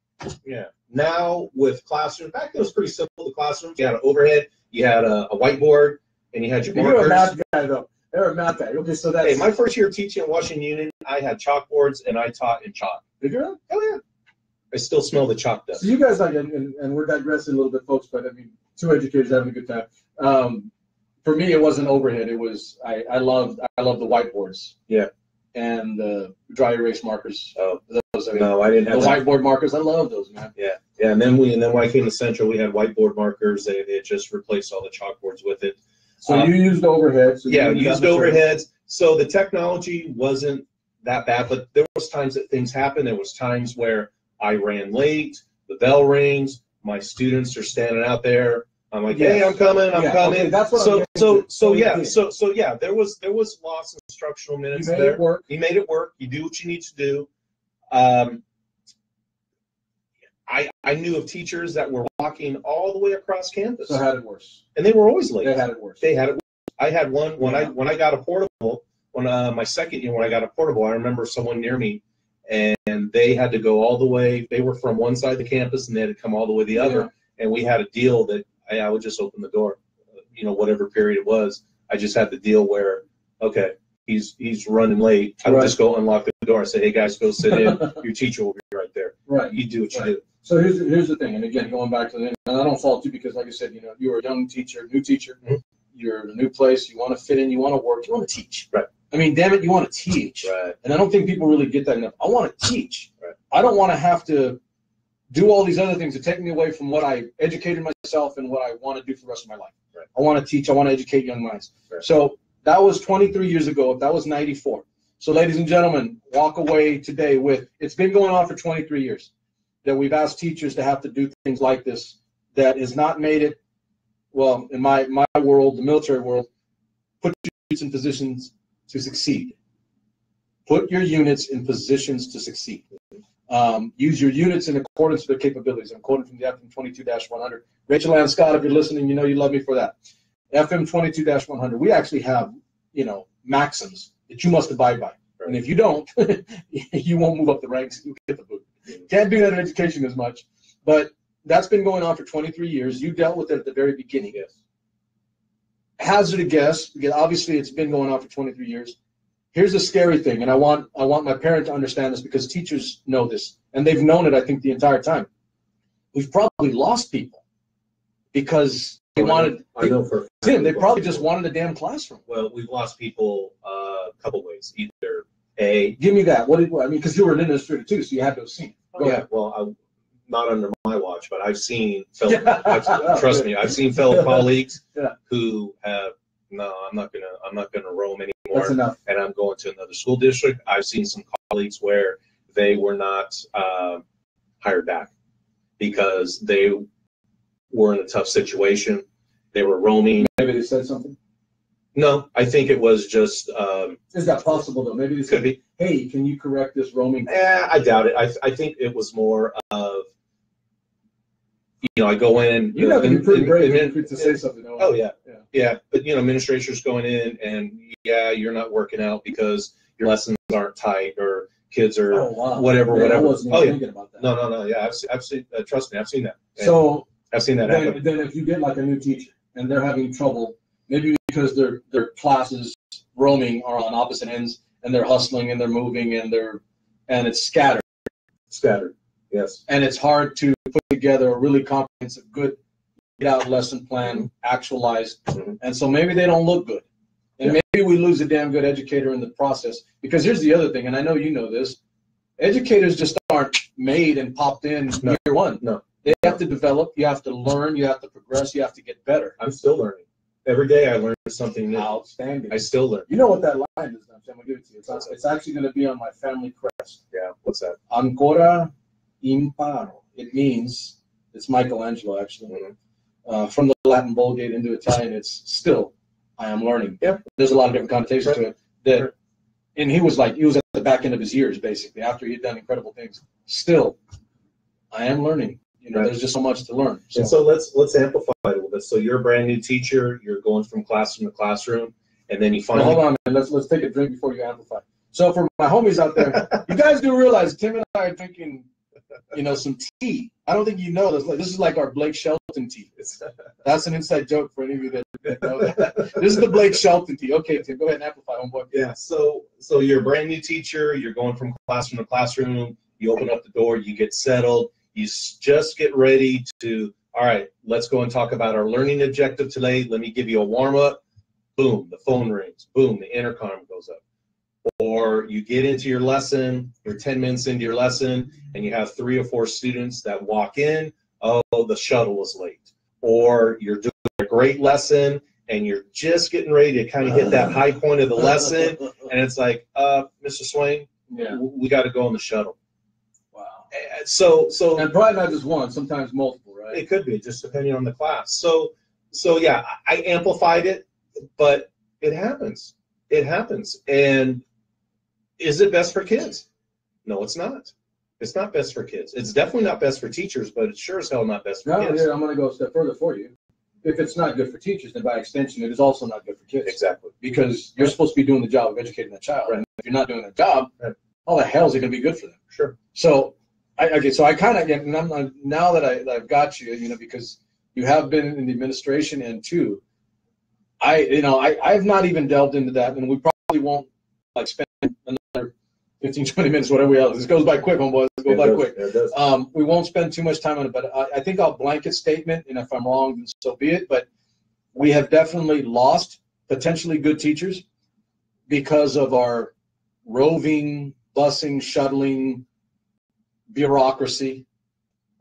Yeah. Now with classroom, back then it was pretty simple. The classrooms, you had an overhead, you had a whiteboard, and you had your markers. You're a math guy, though. They're a math guy. Okay, so that's... Hey, my first year teaching at Washington Union, I had chalkboards, and I taught in chalk. Did you really? Oh, yeah. I still smell the chalk dust. So you guys, like, and we're digressing a little bit, folks, but I mean, two educators having a good time. For me, it wasn't overhead. It was, I loved the whiteboards. Yeah. And the dry erase markers. Oh, those, no, I didn't have the whiteboard markers. I love those, man. Yeah. Yeah, and then when I came to Central, we had whiteboard markers. They had just replaced all the chalkboards with it. So you used overheads. So yeah, used overheads. So the technology wasn't that bad, but there was times that things happened. There was times where I ran late, the bell rings, my students are standing out there. I'm like, hey, I'm coming, I'm coming. Okay, that's what so yeah, there was lost instructional minutes there. It work. You made it work. You do what you need to do. I knew of teachers that were walking all the way across campus. So had it worse. And they were always late. They had it worse. They had it worse. I had one when I got a portable, my second year when I got a portable, I remember someone near me, and they had to go all the way. They were from one side of the campus, and they had to come all the way to the other. And we had a deal that I would just open the door, whatever period it was. I just had the deal where, okay, he's running late. I would just go unlock the door and say, hey, guys, go sit in. Your teacher will be right there. Right. You do what you do. So here's the thing, and again, going back to the, and I don't fault you because, like I said, you were a young teacher, new teacher. Mm-hmm. You're in a new place. You want to fit in. You want to work. You want to teach. Right. I mean, damn it, you want to teach. Right. And I don't think people really get that enough. I want to teach. Right. I don't want to have to do all these other things to take me away from what I educated myself and what I want to do for the rest of my life. Right. I want to teach. I want to educate young minds. Right. So that was 23 years ago. That was 94. So, ladies and gentlemen, walk away today with, it's been going on for 23 years that we've asked teachers to have to do things like this that has not made it, well, in my world, the military world, put your units in positions to succeed. Put your units in positions to succeed. Use your units in accordance with their capabilities. I'm quoting from the FM 22-100. Rachel Ann Scott, if you're listening, you know you love me for that. FM 22-100, we actually have, maxims that you must abide by. Right. And if you don't, you won't move up the ranks. You get the boot. Can't do that in education as much. But that's been going on for 23 years. You dealt with it at the very beginning. Yes. Hazard a guess, because obviously it's been going on for 23 years. Here's the scary thing, and I want my parent to understand this because teachers know this, and they've known it, I think, the entire time. We've probably lost people because they wanted. I know for Tim, they probably just wanted a damn classroom. Well, we've lost people a couple ways. Either A. Give me that. Because you were an administrator too, so you had to have seen. Go ahead. Well, not under my watch, but I've seen trust me, I've seen fellow colleagues who have. No, I'm not gonna roam anymore. That's enough. And I'm going to another school district. I've seen some colleagues where they were not hired back because they were in a tough situation. They were roaming. Maybe they said something. No, I think it was just. Is that possible though? Maybe they said, could be. Hey, can you correct this roaming? I doubt it. I think it was more of. I go in. You have to be pretty brave to say something. Oh yeah. But administration's going in, and you're not working out because your lessons aren't tight, or kids are whatever. I wasn't even thinking about that. No. Yeah, I've seen. Trust me, I've seen that. So I've seen that happen. Then if you get like a new teacher and they're having trouble, maybe because their classes roaming are on opposite ends, and they're hustling and they're moving and it's scattered. Scattered. Yes. And it's hard to put together a really comprehensive, good get-out lesson plan, actualized. Mm-hmm. And so maybe they don't look good. And maybe we lose a damn good educator in the process. Because here's the other thing, and I know you know this, educators just aren't made and popped in year one. No. They have to develop, you have to learn, you have to progress, you have to get better. I'm still learning. Every day I learn something new. Outstanding. I still learn. You know what that line is now, I'm going to give it to you. It's actually going to be on my family crest. Yeah, what's that? Ancora imparo. It means, it's Michelangelo actually. Mm-hmm. From the Latin Vulgate into Italian, it's still, I am learning. Yeah. There's a lot of different connotations to it. And he was at the back end of his years, basically, after he had done incredible things. Still, I am learning. You know, there's just so much to learn. So. And so let's amplify it a little bit. So you're a brand new teacher. You're going from classroom to classroom, and then you finally. Hold on, man. Let's take a drink before you amplify. So for my homies out there, you guys do realize Tim and I are drinking, you know, some tea. I don't think you know this. This is like our Blake Shelton tea. That's an inside joke for any of you that know that. This is the Blake Shelton tea. Okay, Tim, go ahead and amplify, homeboy. Yeah. So you're a brand new teacher. You're going from classroom to classroom. You open up the door. You get settled. You just get ready to. All right, let's go and talk about our learning objective today. Let me give you a warm up. Boom, the phone rings. Boom, the intercom goes up. Or you get into your lesson, you're 10 minutes into your lesson, and you have 3 or 4 students that walk in, oh, the shuttle was late. Or you're doing a great lesson, and you're just getting ready to kind of hit that high point of the lesson, and it's like, Mr. Swain, we got to go on the shuttle. Wow. So and probably not just one, sometimes multiple, right? It could be, just depending on the class. So yeah, I amplified it, but it happens. It happens. And is it best for kids? No, it's not. It's not best for kids. It's definitely not best for teachers, but it's sure as hell not best for kids. Yeah, I'm going to go a step further for you. If it's not good for teachers, then by extension, it is also not good for kids. Exactly. Because you're supposed to be doing the job of educating that child. Right. And if you're not doing that job, how the hell is it going to be good for them? Sure. So, I kind of get, and I'm now that I've got you, you know, because you have been in the administration, and too, I've not even delved into that, and we probably won't like spend another 15, 20 minutes, whatever else. This goes by quick, homeboys. It goes by quick. It does. We won't spend too much time on it, but I think I'll blanket statement, and if I'm wrong, then so be it. But we have definitely lost potentially good teachers because of our roving, busing, shuttling bureaucracy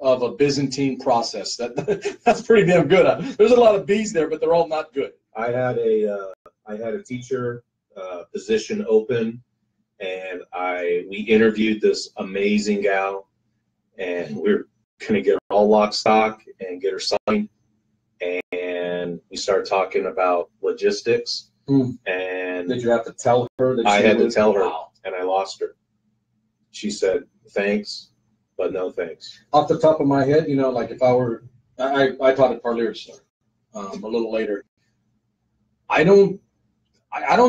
of a Byzantine process. That's pretty damn good. There's a lot of B's there, but they're all not good. I had a teacher position open, and we interviewed this amazing gal, and we're gonna get her all lock, stock, and get her signed. And we started talking about logistics. And did you have to tell her that? I had to tell her, wow. And I lost her. She said, "Thanks, but no thanks." Off the top of my head, you know, like if I taught at Parliers a little later. I don't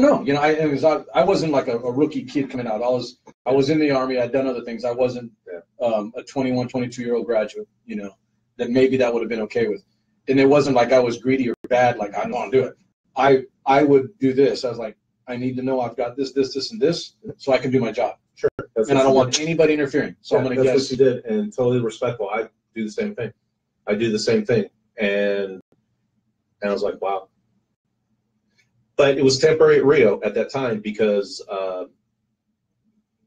know. You know, I wasn't like a rookie kid coming out. I was in the Army. I'd done other things. I wasn't a 21, 22-year-old graduate, you know, that maybe that would have been okay with. And it wasn't like I was greedy or bad, like I don't want to do it. I would do this. I was like, I need to know I've got this, and this, so I can do my job. Sure. And I don't want anybody interfering. So I'm going to guess. That's what you did, and totally respectful. I do the same thing. And I was like, wow. But it was temporary at Rio at that time because,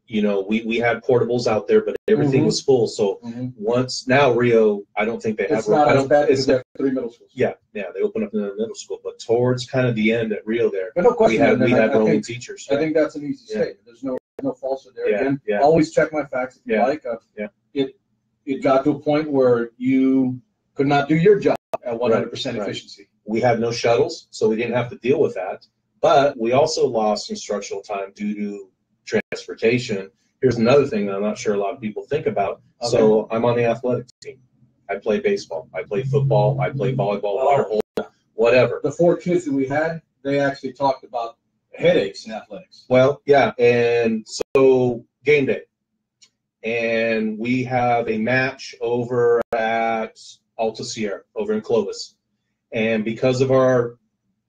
you know, we had portables out there, but everything was full. So now Rio, I don't think they have. It's not as bad as the 3 middle schools. Yeah, they opened up in the middle school, but towards kind of the end at Rio there, but no question, we had roaming teachers. I think that's an easy statement. There's no falsehood there. Yeah, Again, always check my facts if you like. It got to a point where you could not do your job at 100% efficiency. We had no shuttles, so we didn't have to deal with that. But we also lost instructional time due to transportation. Here's another thing that I'm not sure a lot of people think about. Okay. So I'm on the athletics team. I play baseball. I play football. I play volleyball, water polo, whatever. The 4 kids that we had, they actually talked about headaches in athletics. Well, yeah, and so game day. And we have a match over at Alta Sierra, over in Clovis. And because of our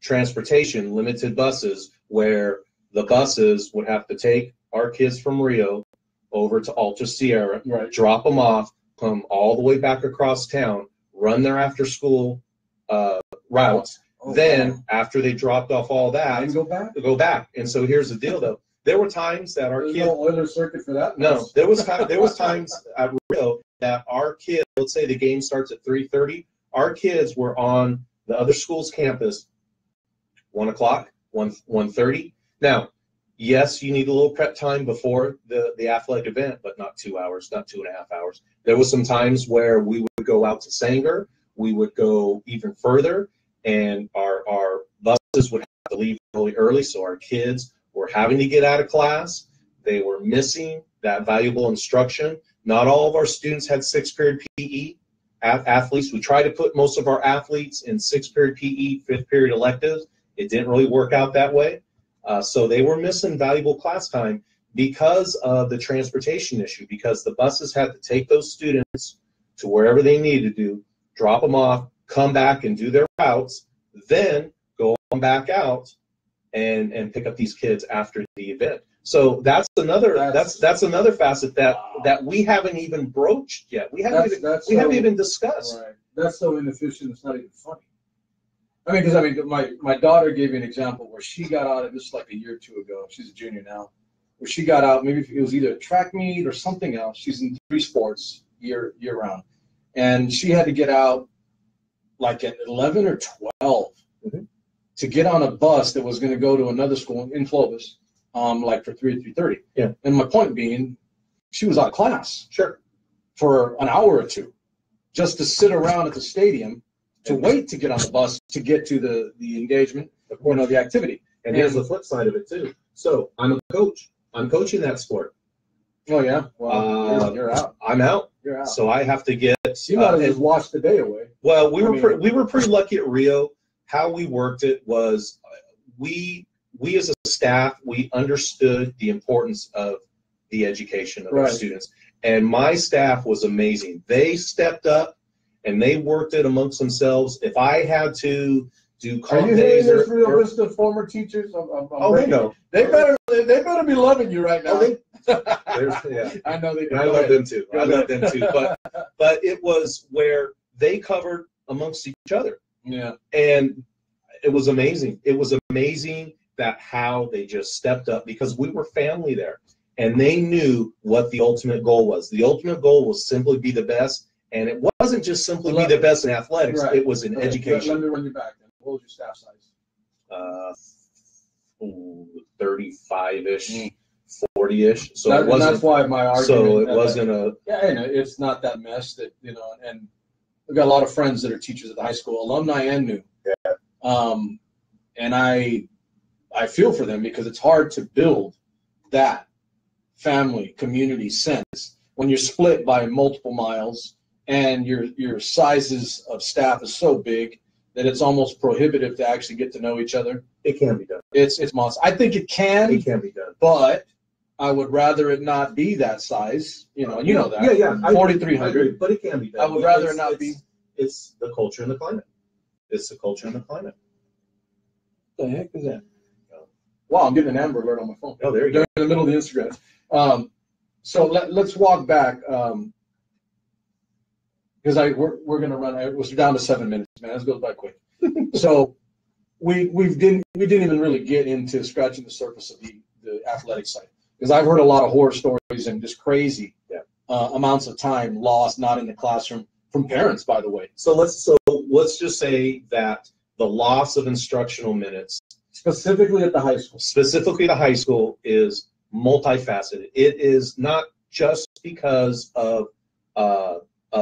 transportation, limited buses, where the buses would have to take our kids from Rio over to Alta Sierra, drop them off, come all the way back across town, run their after-school routes. After they dropped off all that, and go back. And so here's the deal, though. There were times that our kids. No Euler circuit for that. No, there was times at Rio that our kids. Let's say the game starts at 3:30. Our kids were on the other school's campus 1 o'clock, 1:30. Now, yes, you need a little prep time before the athletic event, but not 2 hours, not 2.5 hours. There was some times where we would go out to Sanger. We would go even further, and our buses would have to leave really early, so our kids were having to get out of class, They were missing that valuable instruction. Not all of our students had 6-period PE athletes. We tried to put most of our athletes in 6-period PE, 5th-period electives. It didn't really work out that way. So they were missing valuable class time because of the transportation issue, because the buses had to take those students to wherever they needed to, drop them off, come back and do their routes, then go on back out and pick up these kids after the event. So that's another facet that we haven't even broached yet. We haven't even discussed. Right. That's so inefficient. It's not even funny. I mean, my daughter gave me an example where she got out of this like a year or two ago. She's a junior now. Where she got out, maybe it was either a track meet or something else. She's in 3 sports year round, and she had to get out like at 11 or 12 to get on a bus that was going to go to another school in Clovis, like for 3 to 3:30. Yeah. And my point being, she was out of class. Sure. For an hour or two, just to sit around at the stadium to wait to get on the bus to get to the engagement, the activity. And here's the flip side of it too. So I'm a coach. I'm coaching that sport. Oh yeah. Well, you're out. I'm out. You're out. So I have to get. You might have just washed the day away. Well, we were pretty lucky at Rio. How we worked it was we as a staff, we understood the importance of the education of our students. And my staff was amazing. They stepped up and they worked it amongst themselves. If I had to do comp days or list of former teachers, they know. They better be loving you right now. I know they do. I love them too. But it was where they covered amongst each other. Yeah. And it was amazing. It was amazing that how they just stepped up, because we were family there. And they knew what the ultimate goal was. The ultimate goal was simply be the best. And it wasn't just simply be the best in athletics. Right. It was in education. Let me run you back then. What was your staff size? 35-ish, 40-ish. So it wasn't. That's why my argument. So it wasn't a. Yeah, and it's not that mess that And we've got a lot of friends that are teachers at the high school, alumni and new. Yeah. And I feel for them, because it's hard to build that family community sense when you're split by multiple miles and your sizes of staff is so big that it's almost prohibitive to actually get to know each other. It can be done. It's monster. I think it can be done, but I would rather it not be that size. You know that. Yeah. 4,300. But it can be done. I would rather it not be. It's the culture and the climate. It's the culture and the climate. What the heck is that? Wow, I'm getting an Amber Alert on my phone. Oh, there you go. In the middle of the Instagram. So let's walk back, because we're going to run. We're down to 7 minutes, man. This goes by quick. So we didn't even really get into scratching the surface of the athletic side, because I've heard a lot of horror stories and just crazy amounts of time lost, not in the classroom, from parents, by the way. So let's just say that the loss of instructional minutes, specifically at the high school, is multifaceted. It is not just because of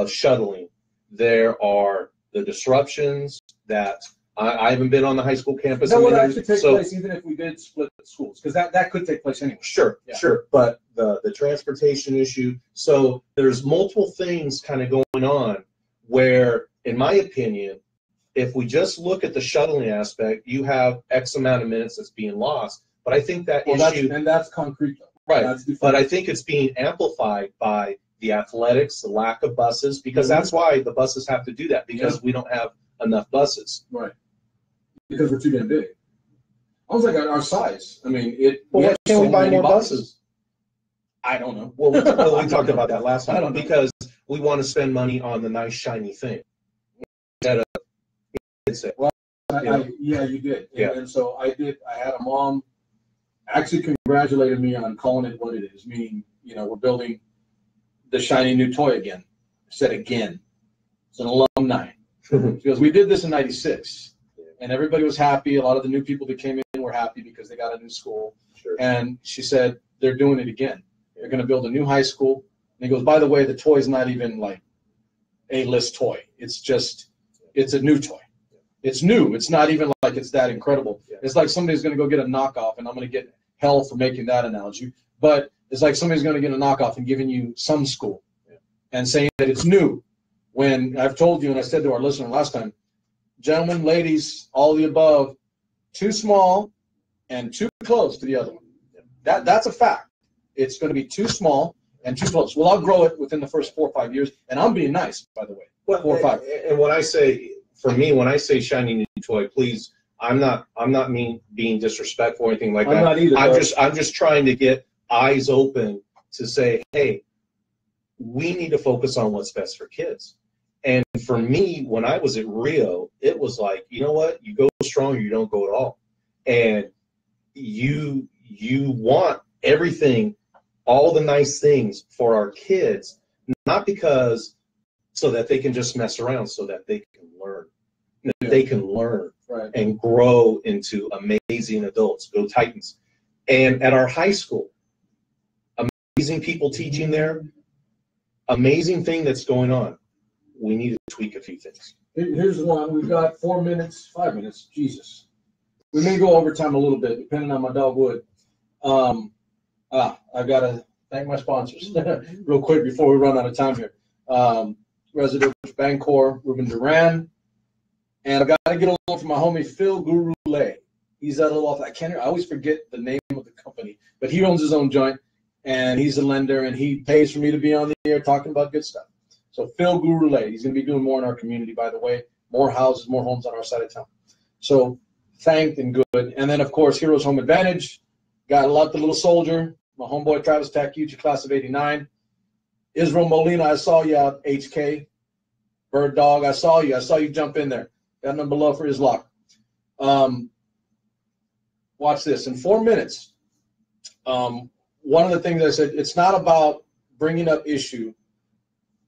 shuttling. There are the disruptions that I haven't been on the high school campus. That would actually take place even if we did split schools, because that could take place anyway. Sure. But the transportation issue. So there's multiple things kind of going on where, in my opinion, if we just look at the shuttling aspect, you have X amount of minutes that's being lost. But I think that issue, that's concrete, though. Right. But I think it's being amplified by the athletics, the lack of buses, because that's why the buses have to do that, because we don't have enough buses. Right. Because we're too damn big. Almost like our size. I mean, can we buy more buses? I don't know. Well, we talked about that last time. Because we want to spend money on the nice shiny thing. Yeah, you did. Yeah. And so I did. I had a mom actually congratulated me on calling it what it is, meaning, we're building the shiny new toy again. I said again. It's an alumni. Because we did this in '96, and everybody was happy. A lot of the new people that came in were happy because they got a new school. Sure. And she said, they're doing it again. They're going to build a new high school. And he goes, by the way, the toy's not even like a list toy. It's a new toy. It's new. It's not even like it's that incredible. Yeah. It's like somebody's going to go get a knockoff, and I'm going to get hell for making that analogy. But it's like somebody's going to get a knockoff and giving you some school and saying that it's new. When I've told you, and I said to our listener last time, gentlemen, ladies, all the above, too small and too close to the other one. That's a fact. It's going to be too small and too close. Well, I'll grow it within the first 4 or 5 years, and I'm being nice, by the way. Well, 4 or 5. And when I say, for me, when I say shiny new toy, please, I'm not being disrespectful or anything like that. I'm not either. I'm just trying to get eyes open to say, hey, we need to focus on what's best for kids. And for me, when I was at Rio, it was like, you know what? You go strong or you don't go at all. And you want everything, all the nice things for our kids, not because so that they can just mess around, so that they can learn. They can learn and grow into amazing adults. Go Titans. And at our high school, amazing people teaching there, amazing thing that's going on. We need to tweak a few things. Here's one. We've got 4 minutes, 5 minutes. Jesus. We may go overtime a little bit, depending on my dog Wood. I've got to thank my sponsors real quick before we run out of time here. Resident Bancorp, Ruben Duran. And I've got to get a little from my homie Phil Guru Lay. He's at a little off. I always forget the name of the company, but he owns his own joint, and he's a lender, and he pays for me to be on the air talking about good stuff. So Phil Guru Lay, he's going to be doing more in our community, by the way. More houses, more homes on our side of town. So thanked and good. And then, of course, Heroes Home Advantage. Got a lot, the little soldier. My homeboy Travis Takuchi, class of 89. Israel Molina, I saw you out, HK. Bird Dog, I saw you. I saw you jump in there. Got number love for Islock. Watch this. In 4 minutes, one of the things I said, it's not about bringing up issue,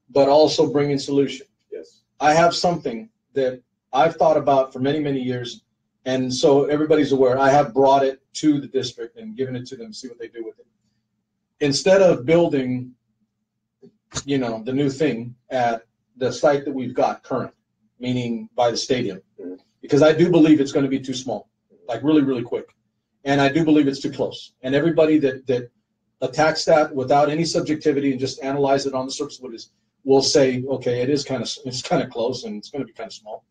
but also bringing solution. Yes. I have something that I've thought about for many, many years, and so everybody's aware. I have brought it to the district and given it to them to see what they do with it. Instead of building, the new thing at the site that we've got current, meaning by the stadium, because I do believe it's going to be too small, like really, really quick. And I do believe it's too close. And everybody that attacks that without any subjectivity and just analyze it on the surface of it will say, okay, it's kind of close and it's going to be kind of small.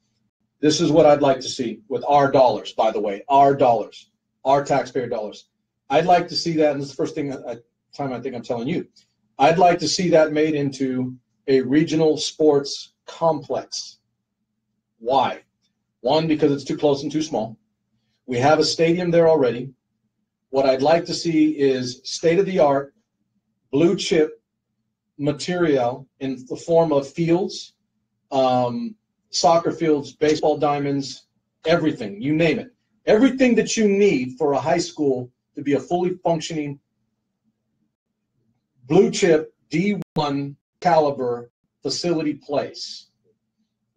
This is what I'd like to see with our dollars, by the way, our dollars, our taxpayer dollars. I'd like to see that, and this is the first time I think I'm telling you, I'd like to see that made into a regional sports complex. Why? One, because it's too close and too small. We have a stadium there already. What I'd like to see is state-of-the-art, blue-chip material in the form of fields, soccer fields, baseball diamonds, everything, you name it. Everything that you need for a high school to be a fully functioning blue-chip D1 caliber facility place.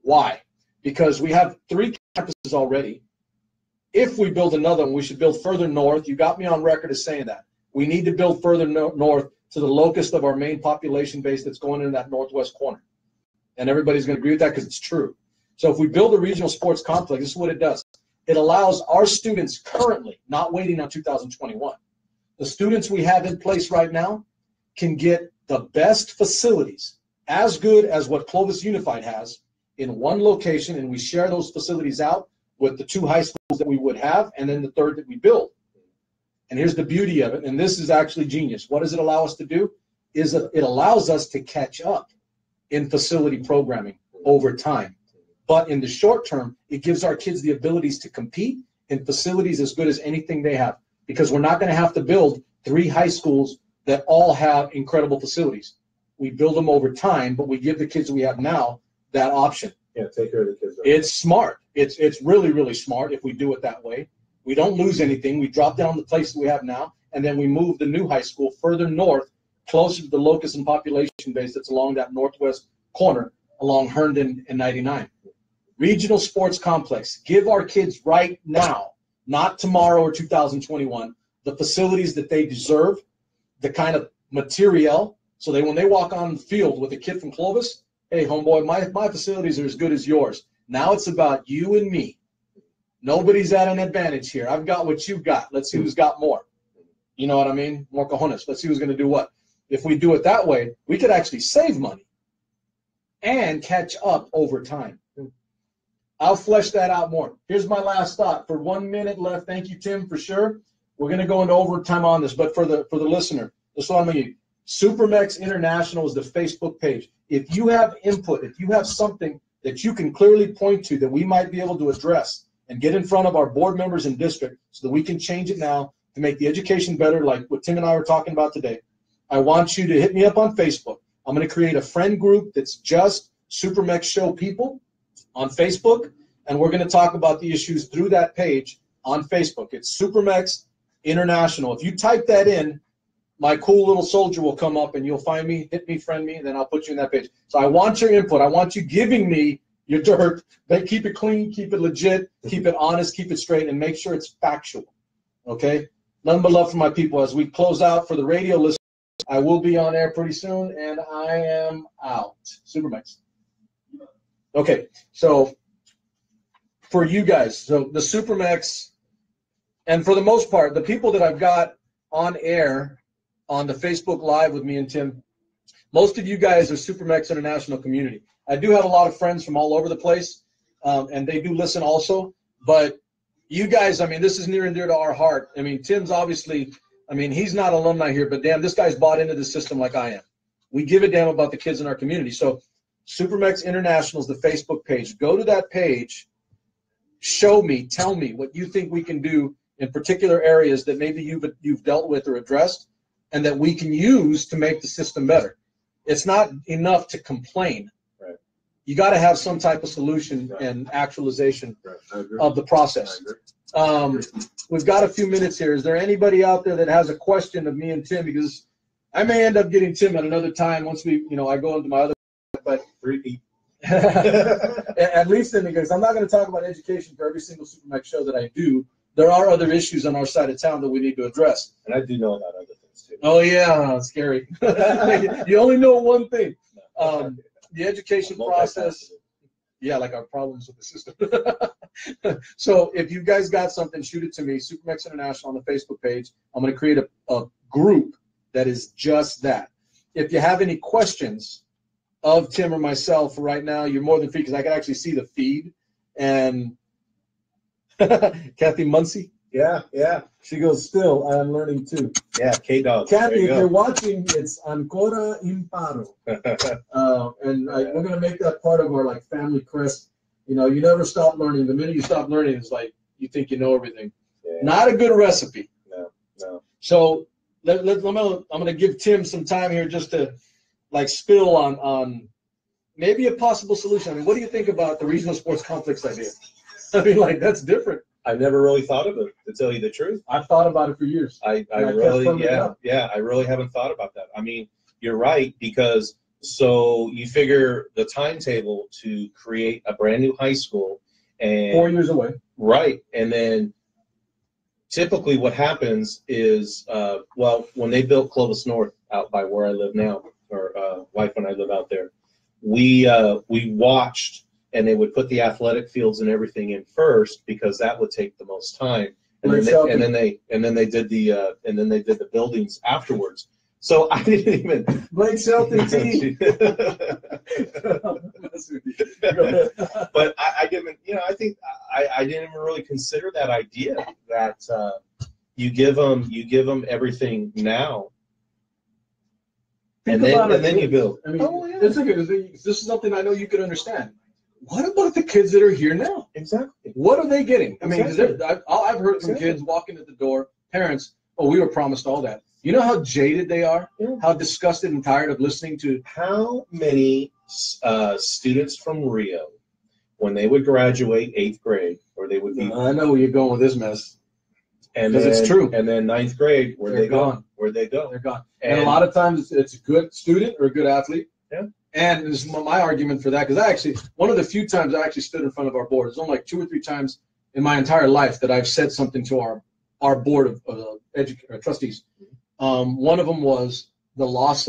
Why? Because we have 3 campuses already. If we build another one, we should build further north. You got me on record as saying that. We need to build further north to the locust of our main population base that's going in that northwest corner. And everybody's going to agree with that because it's true. So if we build a regional sports complex, this is what it does. It allows our students currently, not waiting on 2021, the students we have in place right now can get the best facilities, as good as what Clovis Unified has, in one location, and we share those facilities out with the 2 high schools that we would have, and then the 3rd that we build. And here's the beauty of it, and this is actually genius. What does it allow us to do? Is it allows us to catch up in facility programming over time. But in the short term, it gives our kids the abilities to compete in facilities as good as anything they have, because we're not going to have to build 3 high schools that all have incredible facilities. We build them over time, but we give the kids we have now that option. Yeah, take care of the kids. It's smart. It's really, really smart if we do it that way. We don't lose anything. We drop down the place that we have now, and then we move the new high school further north, closer to the locus and population base that's along that northwest corner, along Herndon and 99. Regional sports complex. Give our kids right now, not tomorrow or 2021, the facilities that they deserve, the kind of material, so when they walk on the field with a kid from Clovis, hey, homeboy, my facilities are as good as yours. Now it's about you and me. Nobody's at an advantage here. I've got what you've got. Let's see who's got more. You know what I mean? More cojones. Let's see who's going to do what. If we do it that way, we could actually save money and catch up over time. I'll flesh that out more. Here's my last thought. For 1 minute left, thank you, Tim, for sure. We're going to go into overtime on this, but for the listener, this is what I'm going to use. SuperMex International is the Facebook page. If you have input, if you have something that you can clearly point to that we might be able to address and get in front of our board members in district so that we can change it now to make the education better, like what Tim and I were talking about today, I want you to hit me up on Facebook. I'm going to create a friend group that's just SuperMex Show people on Facebook, and we're going to talk about the issues through that page on Facebook. It's SuperMex International. If you type that in, my cool little soldier will come up and you'll find me, hit me, friend me, and then I'll put you in that page. So I want your input. I want you giving me your dirt. But keep it clean, keep it legit, keep it honest, keep it straight, and make sure it's factual. Okay? Nothing but love for my people. As we close out for the radio listeners, I will be on air pretty soon, and I am out. SuperMex. Okay, so for you guys, so the SuperMex, and for the most part, the people that I've got on air on the Facebook Live with me and Tim, most of you guys are SuperMex International community. I do have a lot of friends from all over the place, and they do listen also. But you guys, I mean, this is near and dear to our heart. I mean, Tim's obviously, I mean, he's not alumni here, but damn, this guy's bought into the system like I am. We give a damn about the kids in our community. So SuperMex International is the Facebook page. Go to that page, show me, tell me what you think we can do in particular areas that maybe you've dealt with or addressed, and that we can use to make the system better. It's not enough to complain. Right. You got to have some type of solution and actualization of the process. We've got a few minutes here. Is there anybody out there that has a question of me and Tim? Because I may end up getting Tim at another time once we, I go into my other, but at least in because I'm not going to talk about education for every single SuperMex show that I do. There are other issues on our side of town that we need to address. And I do know about other things too. Oh yeah, scary. You only know one thing. The education process. Yeah, like our problems with the system. So if you guys got something, shoot it to me. SuperMex International on the Facebook page. I'm going to create a group that is just that. If you have any questions of Tim or myself right now, you're more than free because I can actually see the feed. And Kathy Muncie. Yeah. She goes, still, I am learning too. Yeah, K-Dog. Kathy, if you're watching, it's Ancora Imparo. And we're going to make that part of our family crest. You never stop learning. The minute you stop learning, it's like you think you know everything. Yeah. Not a good recipe. No. So I'm going to give Tim some time here just to spill on maybe a possible solution. I mean, what do you think about the regional sports complex idea? I mean, that's different. I never really thought of it, to tell you the truth. I've thought about it for years. I really haven't thought about that. I mean, you're right, because so you figure the timetable to create a brand new high school and 4 years away. Right. And then typically what happens is, when they built Clovis North out by where I live now, or wife and I live out there, we watched. And they would put the athletic fields and everything in first because that would take the most time. And then they did the buildings afterwards. So I didn't even Blake Shelton team. But I didn't. I think I didn't even really consider that idea that you give them everything now. And then you build. I mean, this is something I know you can understand. What about the kids that are here now? Exactly. What are they getting? I mean, I've heard some kids walking at the door, parents, we were promised all that. You know how jaded they are? Yeah. How disgusted and tired of listening to. How many students from Rio, when they would graduate 8th grade, or they would be. I know where you're going with this mess. Because it's true. And then 9th grade, where'd they go? Where'd they go? They're gone. And a lot of times it's a good student or a good athlete. Yeah. And this is my argument for that, because one of the few times I actually stood in front of our board, there's only 2 or 3 times in my entire life that I've said something to our board of trustees. One of them was the loss,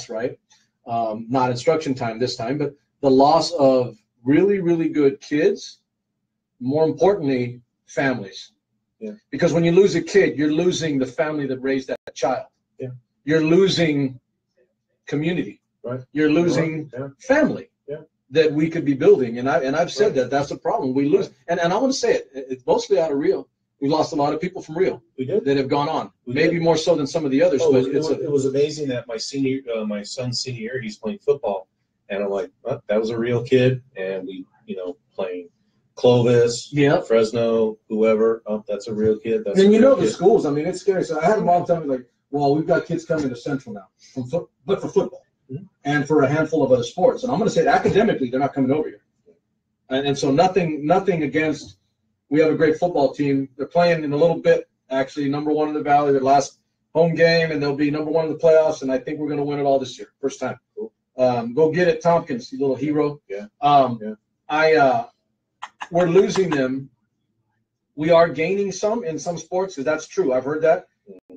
right? Not instruction time this time, but the loss of really, really good kids, more importantly, families. Yeah. Because when you lose a kid, you're losing the family that raised that child. Yeah. You're losing community. Right. You're losing family that we could be building. And I've said that's a problem. We lose. And I want to say it's mostly out of Rio. We lost a lot of people from Rio. We did. That have gone on. Maybe more so than some of the others. But it was amazing that my son's senior year, he's playing football. And I'm like, oh, that was a real kid. And we, playing Clovis, Fresno, whoever. Oh, that's a real kid. That's and the kid. Schools, I mean, it's scary. So I had a mom tell me, like, well, we've got kids coming to Central now, but for football and for a handful of other sports. And I'm going to say it, academically, they're not coming over here. And so nothing against, we have a great football team. They're playing in a little bit, actually, #1 in the Valley, their last home game, and they'll be #1 in the playoffs, and I think we're going to win it all this year, first time. Cool. Go get it, Tompkins, you little hero. Yeah. We're losing them. We are gaining some in some sports, because that's true. I've heard that.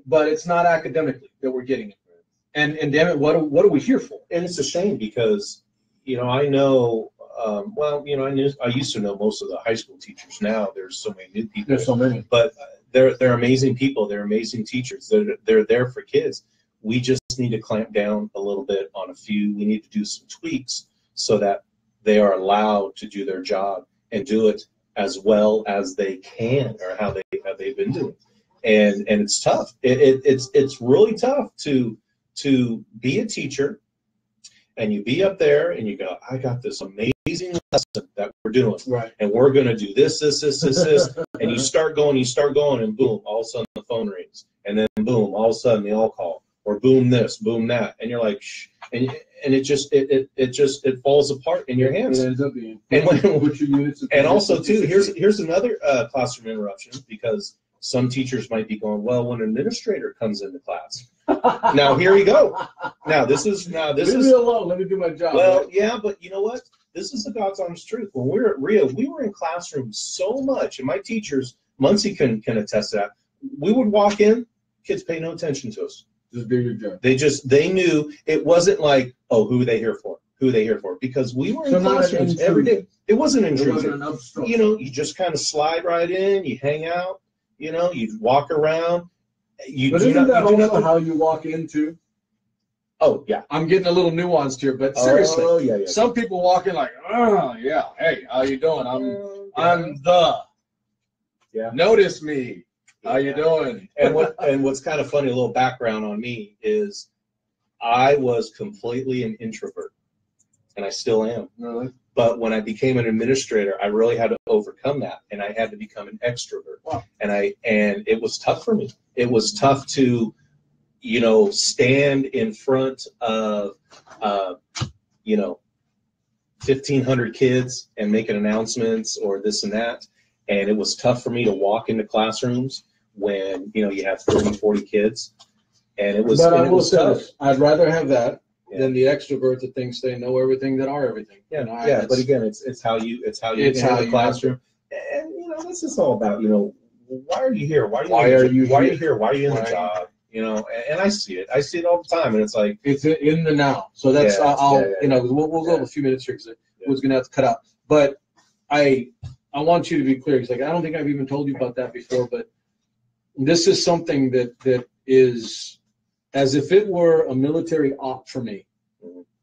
But it's not academically that we're getting it. And damn it, what are we here for? And it's a shame because, I know, I used to know most of the high school teachers. Now there's so many new people. There's so many. But they're amazing people. They're amazing teachers. They're there for kids. We just need to clamp down a little bit on a few. We need to do some tweaks so that they are allowed to do their job and do it as well as they can, or how they've been doing. And it's tough. It's really tough to be a teacher, and you be up there and you go, I got this amazing lesson that we're doing, right? And we're gonna do this, and you start going, and boom, all of a sudden the phone rings, and then boom, all of a sudden they all call, or boom this, boom that, and you're like, shh, and it just falls apart in your hands. It ends up being. And also too, here's another classroom interruption, because some teachers might be going, well, when an administrator comes into class, now here you go. Leave me alone. Let me do my job. Well, right? Yeah, but you know what? This is the God's honest truth. When we were at Rio, we were in classrooms so much, and my teachers, Muncie can attest to that. We would walk in, kids pay no attention to us. Just do your job. They knew. It wasn't like, oh, who are they here for? Who are they here for? Because we were in classrooms every day. It wasn't intrusive. You just kind of slide right in, you hang out, you walk around. But isn't that also how you walk into? Oh, yeah. I'm getting a little nuanced here, but seriously. Oh, yeah. Some people walk in like, oh, yeah, hey, how you doing? I'm the. Yeah. Notice me. How you doing? And what's kind of funny, a little background on me, is I was completely an introvert, and I still am. Really? But when I became an administrator, I really had to overcome that, and I had to become an extrovert. Wow. And it was tough for me. It was tough to, stand in front of, 1,500 kids and making announcements or this and that. And it was tough for me to walk into classrooms when, you have 30, 40 kids. And it was, but and it was tough. I'd rather have that than the extrovert that thinks they know everything that are everything. Yeah, but again, it's how you enter the classroom. And this is all about, why are you here? Why are you here? Why are you in the job? And I see it. I see it all the time, and it's like it's in the now. So that's we'll go a few minutes here because I was going to have to cut out. But I want you to be clear, because I don't think I've even told you about that before. But this is something that is as if it were a military op for me.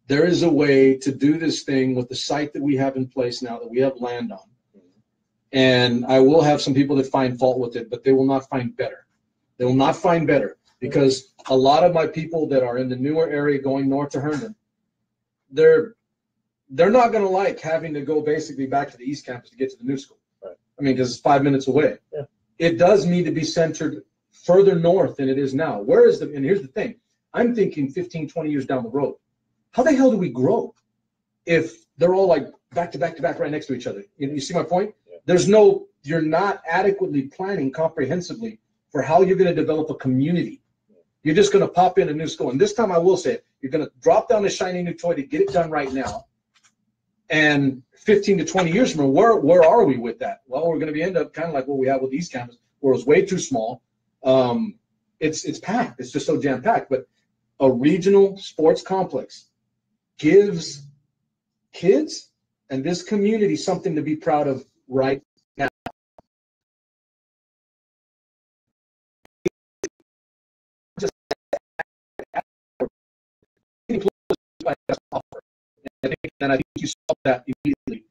There is a way to do this thing with the site that we have in place now, that we have land on. And I will have some people that find fault with it, but they will not find better. They will not find better, because a lot of my people that are in the newer area going north to Herndon, they're not going to like having to go basically back to the East Campus to get to the new school. Right. I mean, because it's 5 minutes away. Yeah. It does need to be centered further north than it is now. And here's the thing. I'm thinking 15, 20 years down the road. How the hell do we grow if they're all like back to back to back right next to each other? You see my point? Yeah. You're not adequately planning comprehensively for how you're going to develop a community. You're just going to pop in a new school. And this time I will say it, you're going to drop down a shiny new toy to get it done right now. And 15 to 20 years from now, where are we with that? Well, we're going to end up kind of like what we have with East Campus, where it was way too small. It's packed. It's just so jam-packed. But a regional sports complex gives kids and this community something to be proud of right And I think you saw that immediately.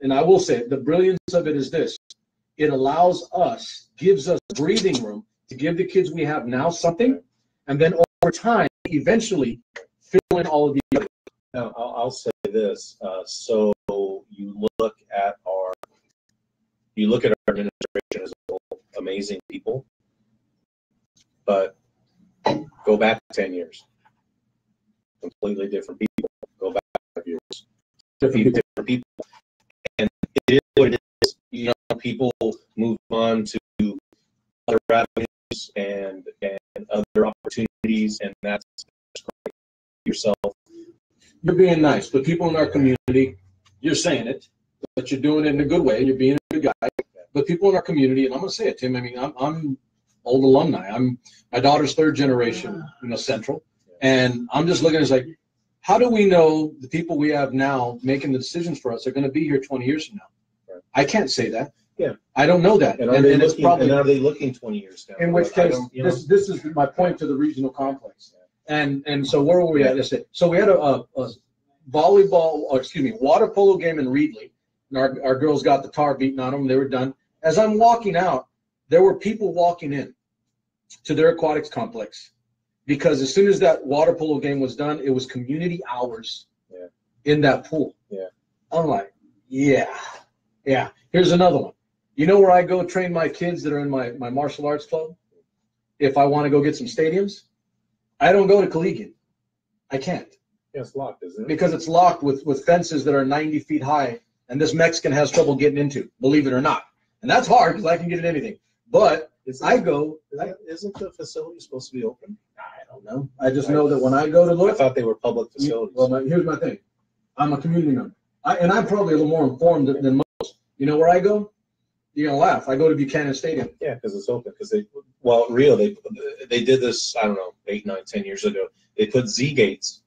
And I will say, the brilliance of it is this. It allows us, gives us breathing room to give the kids we have now something, and then over time, eventually, fill in all of the others. Now, I'll say this. So you look at our administration as a whole, amazing people, but go back 10 years, completely different people. Go back 5 years, different people, and it is what it is. You know, people move on to other avenues and other opportunities, and that's great. Yourself. You're being nice, but people in our community, you're saying it, but you're doing it in a good way. You're being a good guy. But people in our community, and I'm going to say it, Tim. I mean, I'm old alumni. My daughter's third generation, Central, and I'm just looking at it like, how do we know the people we have now making the decisions for us are going to be here 20 years from now? Right. I can't say that. Yeah, I don't know that. And are they looking 20 years down? In which case, this is my point to the regional complex. And so where were we at? So we had a water polo game in Reedley, and our girls got the tar beaten on them. They were done. As I'm walking out, there were people walking in to their aquatics complex, because as soon as that water polo game was done, it was community hours in that pool. Yeah. I'm like, yeah. Here's another one. You know where I go train my kids that are in my martial arts club? If I want to go get some stadiums, I don't go to collegiate. I can't. Yeah, it's locked, isn't it? Because it's locked with fences that are 90 feet high, and this Mexican has trouble getting into, believe it or not. And that's hard because I can get in anything. But isn't the facility supposed to be open? I don't know. I just know that when I go to look. I thought they were public facilities. Well, here's my thing. I'm a community member. I'm probably a little more informed than most. You know where I go? You're going to laugh. I go to Buchanan Stadium. Yeah, because it's open. Rio, they did this, I don't know, 8, 9, 10 years ago. They put Z gates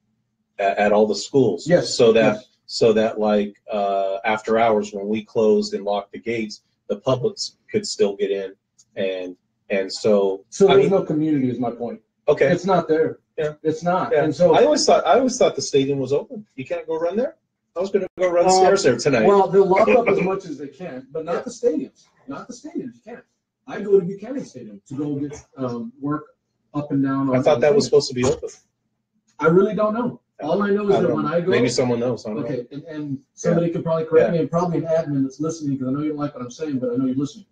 at all the schools. Yes. So that like after hours when we closed and locked the gates, the public could still get in. And so there's no community is my point. Okay. It's not there. Yeah. It's not. Yeah. And so I always thought the stadium was open. You can't go run there? I was going to go run stairs there tonight. Well, they'll lock up as much as they can, but not the stadiums. Not the stadiums. You can't. I go to Buchanan Stadium to go get work up and down. I thought that was supposed to be open. I really don't know. All I know is that when I go. Maybe someone knows. Okay, and somebody could probably correct me, and probably an admin that's listening, because I know you don't like what I'm saying, but I know you're listening.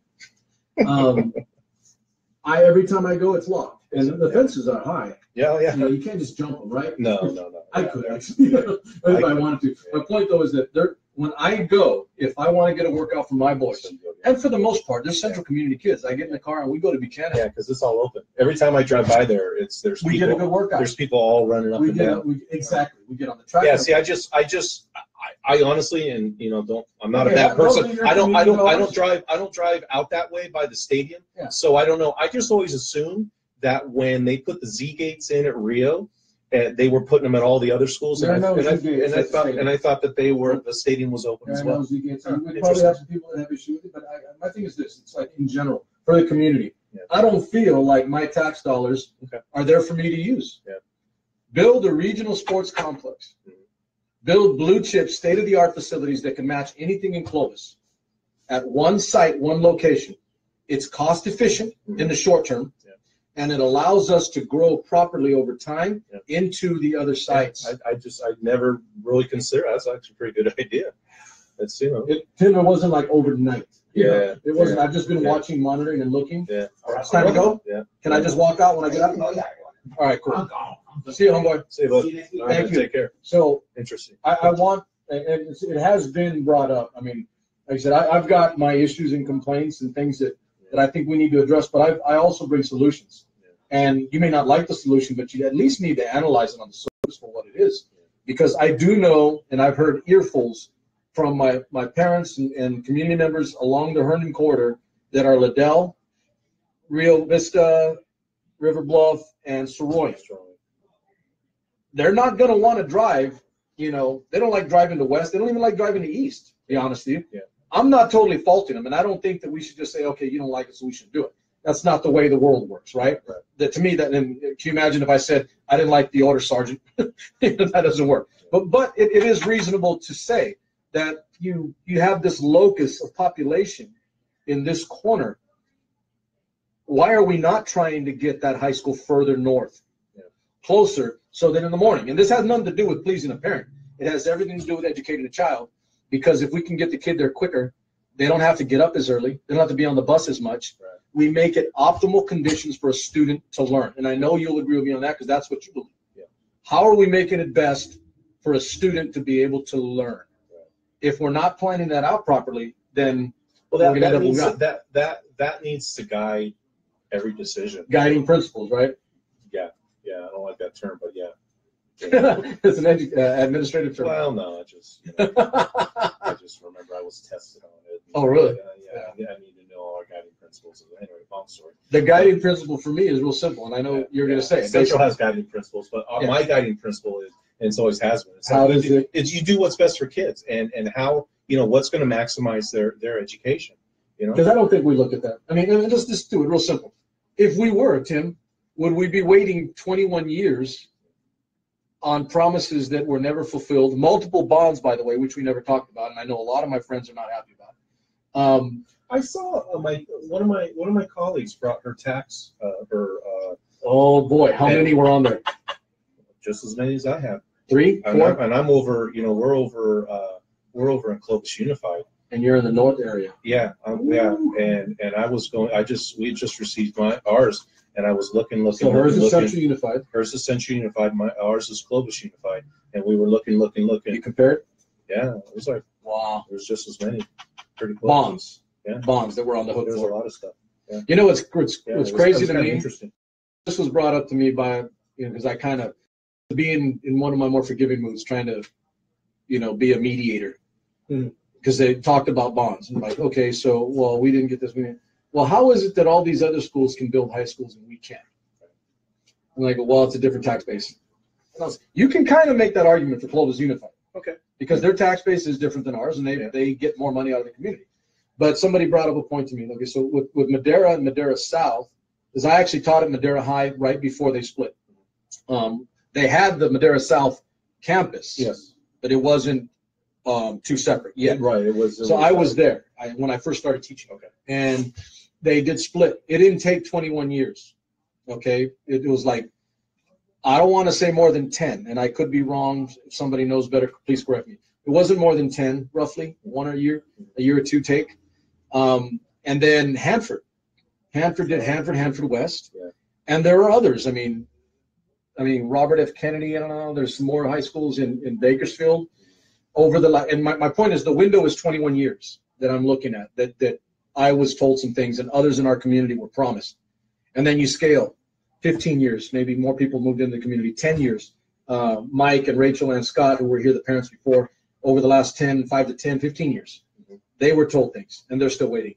Every time I go, it's locked, and the fences are high. Yeah. You can't just jump them, right? No. I could actually, if I wanted to. My point though is that when I go, if I want to get a workout for my boys, and for the most part, they're Central community kids. I get in the car and we go to Buchanan. Yeah, because it's all open. Every time I drive by there, we get a good workout. There's people all running up and down. Exactly. We get on the track. Yeah. See, I honestly, and I'm not a bad person. I don't drive out that way by the stadium. Yeah. So I don't know. I just always assumed that when they put the Z gates in at Rio, they were putting them at all the other schools. I thought that the stadium was open as well. We probably have some people that have issues with it, but my thing is this: it's like in general for the community. Yeah. I don't feel like my tax dollars are there for me to use. Yeah. Build a regional sports complex. Mm-hmm. Build blue chip, state-of-the-art facilities that can match anything in Clovis at one site, one location. It's cost efficient in the short term, and it allows us to grow properly over time into the other sites. I never really considered that's actually a pretty good idea. It's it wasn't like overnight. It wasn't. I've just been watching, monitoring, and looking. Yeah. It's time to go. Yeah. Can I just walk out when I get out? All right, cool. See you, homeboy. See you, bud. Thank you. Take care. So interesting. I want, and it has been brought up. I mean, like I said, I've got my issues and complaints and things that I think we need to address, but I also bring solutions. And you may not like the solution, but you at least need to analyze it on the surface for what it is. Because I do know, and I've heard earfuls from my parents and community members along the Herndon corridor that are Liddell, Rio Vista, River Bluff, and Soroy. They're not going to want to drive, they don't like driving to west. They don't even like driving to east, to be honest with you. Yeah. I'm not totally faulting them, and I don't think that we should just say, okay, you don't like it, so we should do it. That's not the way the world works, right? That to me, and can you imagine if I said I didn't like the order sergeant? That doesn't work. But it is reasonable to say that you have this locus of population in this corner. Why are we not trying to get that high school further north, closer, so that in the morning, and this has nothing to do with pleasing a parent. It has everything to do with educating a child, because if we can get the kid there quicker, they don't have to get up as early. They don't have to be on the bus as much. Right. We make it optimal conditions for a student to learn. And I know you'll agree with me on that because that's what you believe. Yeah. How are we making it best for a student to be able to learn? Right. If we're not planning that out properly, then that needs to guide every decision. Guiding principles, right? Yeah. I don't like that term, but yeah. It's an administrative term. Well, no, I just remember I was tested on it. Oh, really? I need to know all our guiding principles. Anyway, long story. The guiding principle for me is real simple, and I know you're going to say it. Central has guiding principles, but my guiding principle is, and it's always has been, it's you do what's best for kids, and how, what's going to maximize their education. Because I don't think we look at that. I mean, just do it real simple. If we were, Tim, would we be waiting 21 years on promises that were never fulfilled? Multiple bonds, by the way, which we never talked about, and I know a lot of my friends are not happy about. I saw one of my colleagues brought her tax oh boy, how many were on there? Just as many as I have. 3, 4, and I'm over. We're over in Clovis Unified. And you're in the north area. Yeah, and I was going. We just received ours. And I was looking. So hers is Central Unified. Hers is Central Unified. Ours is Clovis Unified. And we were looking. You compared? Yeah, it was like, wow. There's just as many. Pretty close. Bonds. Yeah. Bonds that were on the hook. There's a lot of stuff. Yeah. What's crazy to me? Interesting. This was brought up to me by, because I kind of, being in one of my more forgiving moods, trying to, be a mediator. Because they talked about bonds. And like, okay, so, well, we didn't get this. Well, how is it that all these other schools can build high schools and we can't? I'm like, well, it's a different tax base. You can kind of make that argument for Clovis Unified. Okay. Because their tax base is different than ours, and they get more money out of the community. But somebody brought up a point to me. Okay, so with Madera and Madera South, because I actually taught at Madera High right before they split. They had the Madera South campus. Yes. But it wasn't two separate yet. Right. It was. So I was there when I first started teaching. Okay. And they did split. It didn't take 21 years. Okay. It was like, I don't want to say more than 10, and I could be wrong. If somebody knows better, please correct me. It wasn't more than 10, roughly, one a year or two take. And then Hanford did Hanford West. Yeah. And there are others. I mean, Robert F. Kennedy, I don't know. There's some more high schools in Bakersfield. And my point is the window is 21 years that I'm looking at, that I was told some things and others in our community were promised. And then you scale 15 years, maybe more people moved into the community, 10 years. Mike and Rachel and Scott, who were here, the parents before, over the last 5 to 10, 15 years, they were told things and they're still waiting.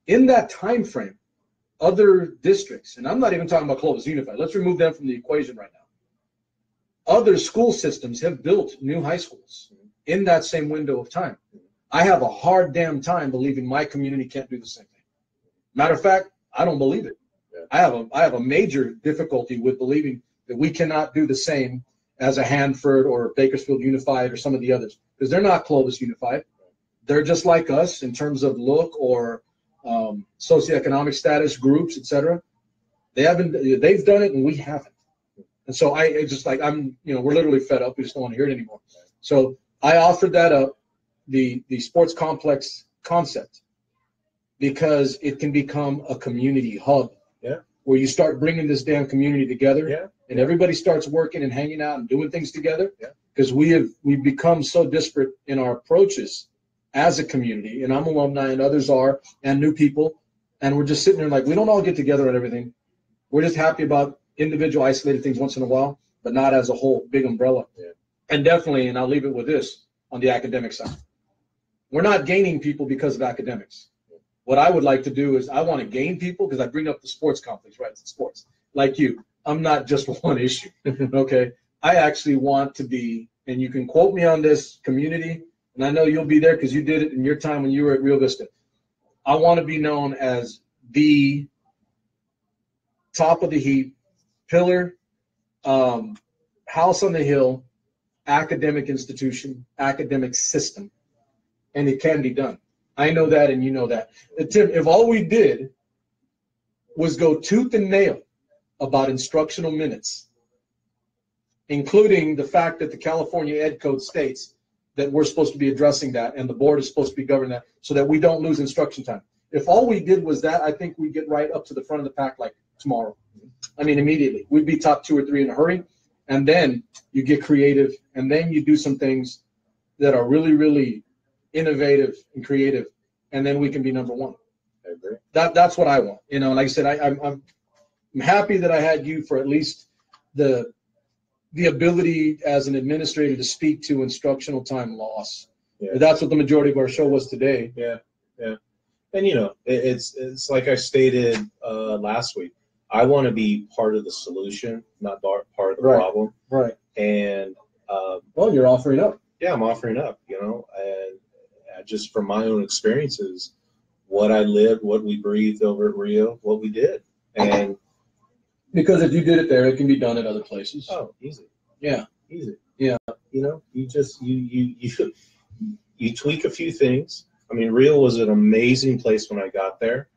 In that time frame, other districts, and I'm not even talking about Clovis Unified, let's remove them from the equation right now. Other school systems have built new high schools in that same window of time. I have a hard damn time believing my community can't do the same thing. Matter of fact, I don't believe it. Yeah. I have a major difficulty with believing that we cannot do the same as a Hanford or Bakersfield Unified or some of the others, because they're not Clovis Unified. They're just like us in terms of look or socioeconomic status, groups, etc. They've done it and we haven't. And so we're literally fed up. We just don't want to hear it anymore. So I offered that up, the sports complex concept, because it can become a community hub. Yeah. Where you start bringing this damn community together, and everybody starts working and hanging out and doing things together. Because we've become so disparate in our approaches as a community, and I'm alumni and others are, and new people, and we're just sitting there like we don't all get together on everything. We're just happy about individual isolated things once in a while, but not as a whole big umbrella. Yeah. And definitely, and I'll leave it with this on the academic side. We're not gaining people because of academics. What I would like to do is I want to gain people, because I bring up the sports complex, right? It's sports. Like you, I'm not just one issue, okay? I actually want to be, and you can quote me on this, community, and I know you'll be there because you did it in your time when you were at Rio Vista. I want to be known as the top of the heap, pillar, house on the hill, academic institution, academic system, and it can be done. I know that, and you know that. Tim, if all we did was go tooth and nail about instructional minutes, including the fact that the California Ed Code states that we're supposed to be addressing that, and the board is supposed to be governing that, so that we don't lose instruction time. If all we did was that, I think we'd get right up to the front of the pack like tomorrow. I mean, immediately. We'd be top 2 or 3 in a hurry, and then you get creative, and then you do some things that are really, really innovative and creative, and then we can be number 1. I agree. That's what I want. You know, like I said, I'm happy that I had you for at least the ability as an administrator to speak to instructional time loss. Yeah. That's what the majority of our show was today. Yeah, yeah. And, you know, it's like I stated last week. I want to be part of the solution, not part of the problem. Right. And well, you're offering up. Yeah, I'm offering up, you know, and just from my own experiences, what I lived, what we breathed over at Rio, what we did. And because if you did it there, it can be done at other places. Oh, easy. Yeah. Easy. Yeah. You know, you just, you tweak a few things. I mean, Rio was an amazing place when I got there.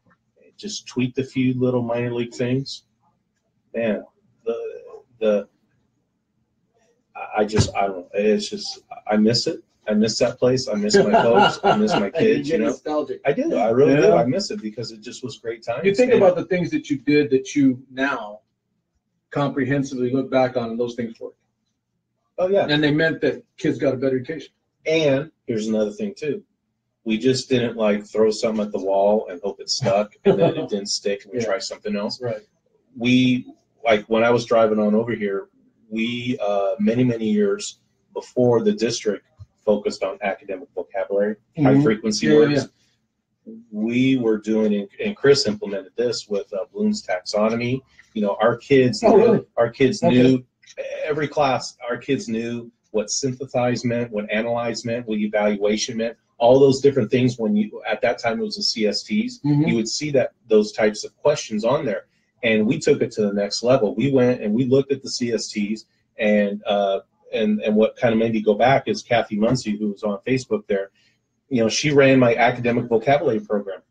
Just tweaked a few little minor league things. Man, I don't know. It's just, I miss it. I miss that place. I miss my folks. I miss my kids, you know. Nostalgic. I do. I really do. I miss it because it just was great times. You think about the things that you did that you now comprehensively look back on, and those things work. Oh, yeah. And they meant that kids got a better education. And here's another thing, too. We just didn't, like, throw something at the wall and hope it stuck, and then it didn't stick, and we try something else. Right. We, like, when I was driving on over here, we, many years before the district focused on academic vocabulary, high-frequency words, we were doing, and Chris implemented this with Bloom's taxonomy. You know, our kids, really? Our kids knew, every class, our kids knew what synthesize meant, what analyze meant, what evaluation meant, all those different things. When you, at that time it was the CSTs, you would see that those types of questions on there. And we took it to the next level. We went and we looked at the CSTs, and what kind of made me go back is Kathy Muncie, who was on Facebook there. You know, she ran my academic vocabulary program,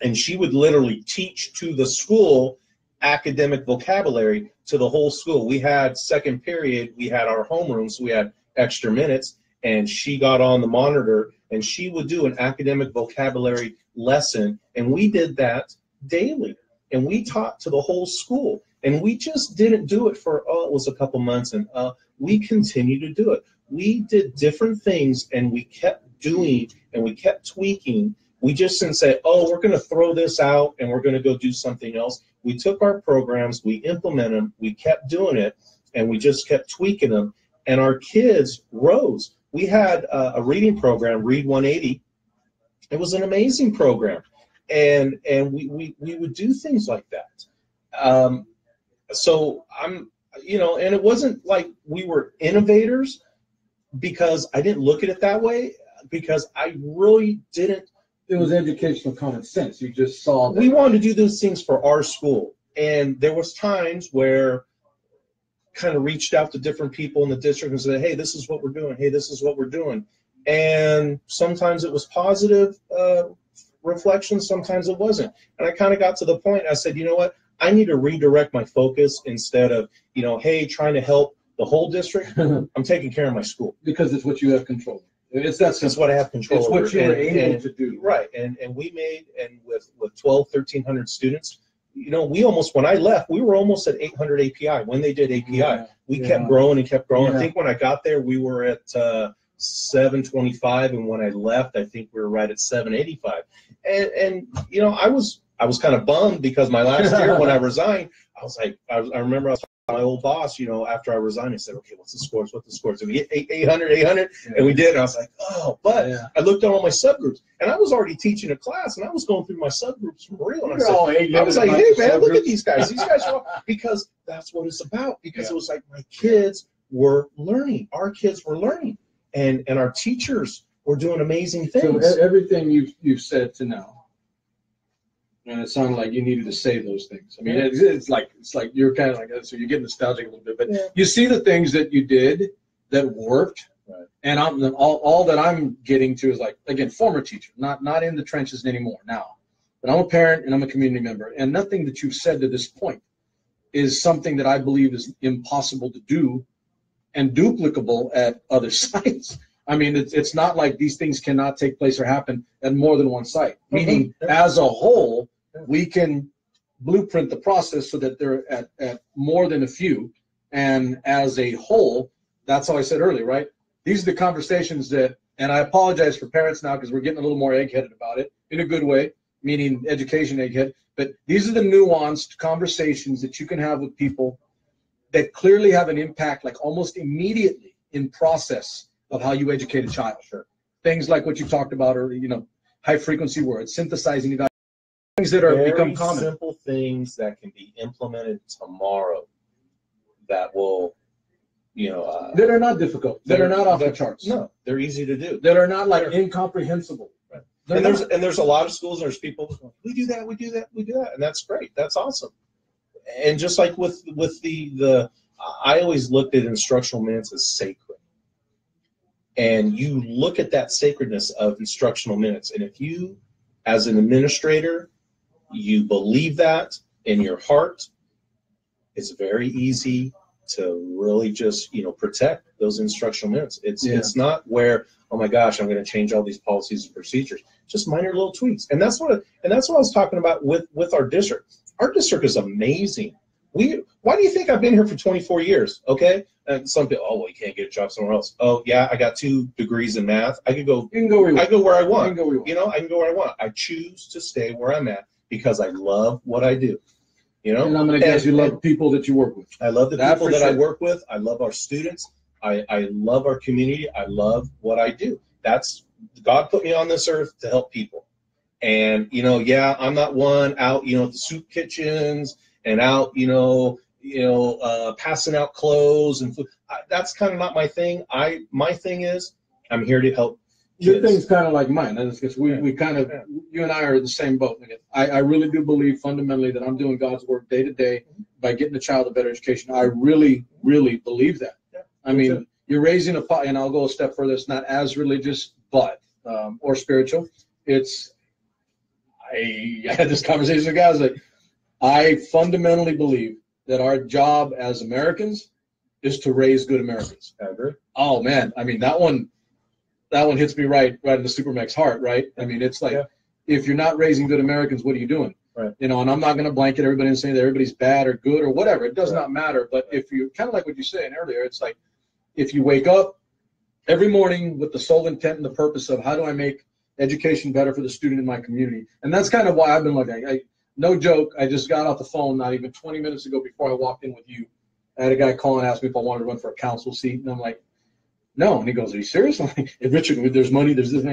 and she would literally teach to the school academic vocabulary to the whole school. We had second period, we had our homeroom, so we had extra minutes, and she got on the monitor and she would do an academic vocabulary lesson, and we did that daily, and we taught to the whole school. And we just didn't do it for, it was a couple months, and we continued to do it. We did different things, and we kept doing, and we kept tweaking. We just didn't say, oh, we're going to throw this out, and we're going to go do something else. We took our programs, we implemented them, we kept doing it, and we just kept tweaking them, and our kids rose. We had a reading program, Read 180. It was an amazing program, and we would do things like that. So I'm, you know, and it wasn't like we were innovators, because I didn't look at it that way, because I really didn't. It was educational common sense. You just saw that. We wanted to do those things for our school, and there was times where kind of reached out to different people in the district and said, hey, this is what we're doing. Hey, this is what we're doing. And sometimes it was positive reflection, sometimes it wasn't. And I kind of got to the point, I said, you know what? I need to redirect my focus instead of, you know, hey, trying to help the whole district. I'm taking care of my school. Because it's what you have control. It's that simple. It's what I have control over. It's what you were able to do. Right. And we made, and with 1,300 students, you know, we almost, when I left, we were almost at 800 API. When they did API, we kept growing and kept growing. I think when I got there, we were at 725, and when I left, I think we were right at 785. And you know, I was kind of bummed, because my last year when I resigned, I was like, I remember I was talking to my old boss, you know, after I resigned, I said, okay, what's the scores? What's the scores? Did we get 800? And we did. And I was like, oh, but I looked at all my subgroups, and I was already teaching a class, and I was going through my subgroups from real. And I was like, hey, man, look at these guys. These guys are all, because that's what it's about. Because it was like my kids were learning. Our kids were learning. And our teachers were doing amazing things. So everything you've said to now, And it sounded like you needed to say those things. I mean, it's like you're kind of like, so you get nostalgic a little bit, but you see the things that you did that worked. Right. And all that I'm getting to is like, again, former teacher, not in the trenches anymore now, but I'm a parent and I'm a community member, and nothing that you've said to this point is something that I believe is impossible to do and duplicable at other sites. I mean, it's not like these things cannot take place or happen at more than one site, meaning as a whole, we can blueprint the process so that they're at more than a few. And as a whole, that's how I said earlier, right? These are the conversations that, and I apologize for parents now because we're getting a little more egg-headed about it in a good way, meaning education egghead. But these are the nuanced conversations that you can have with people that clearly have an impact, like almost immediately in process of how you educate a child. Sure. Things like what you talked about, or high frequency words, synthesizing, things that are become common. Simple things that can be implemented tomorrow that will, that are not difficult, that are not off the charts. No, they're easy to do. That are not like incomprehensible. Right. And there's a lot of schools. There's people. We do that. We do that. We do that, and that's great. That's awesome. And just like with the I always looked at instructional minutes as sacred. And you look at that sacredness of instructional minutes, and if you, as an administrator, you believe that in your heart, it's very easy to really just protect those instructional minutes. It's not where, oh my gosh, I'm going to change all these policies and procedures. Just minor little tweaks, and that's what I was talking about with our district. Our district is amazing. Why do you think I've been here for 24 years? Okay, and some people, oh well, you can't get a job somewhere else. Oh yeah, I got 2 degrees in math. I can go. You can go where you want. I go where I want. You can go where you want. I can go where I want. I choose to stay where I'm at because I love what I do. And I'm going to guess you love people that you work with. I love the people that I work with. I love our students. I love our community. I love what I do. That's God put me on this earth to help people. And I'm not one out at the soup kitchens and out passing out clothes and food. That's kind of not my thing. My thing is I'm here to help kids. Your thing's kind of like mine. Because we kind of, you and I are in the same boat. I really do believe fundamentally that I'm doing God's work day to day by getting the child a better education. I really, really believe that. Yeah, I mean, you're raising and I'll go a step further. It's not as religious, but or spiritual. I had this conversation with guys like, I fundamentally believe that our job as Americans is to raise good Americans. I agree. Oh man, I mean that one hits me right in the SuperMex heart, right? I mean, it's like if you're not raising good Americans, what are you doing? Right. And I'm not going to blanket everybody and say that everybody's bad or good or whatever. It does not matter. But if you kind of like what you're saying earlier, it's like if you wake up every morning with the sole intent and the purpose of how do I make education better for the student in my community, and that's kind of why I've been looking. No joke, I just got off the phone not even 20 minutes ago before I walked in with you. I had a guy call and ask me if I wanted to run for a council seat, and I'm like, no. And he goes, are you serious? I'm like, hey, Richard, there's money, there's this.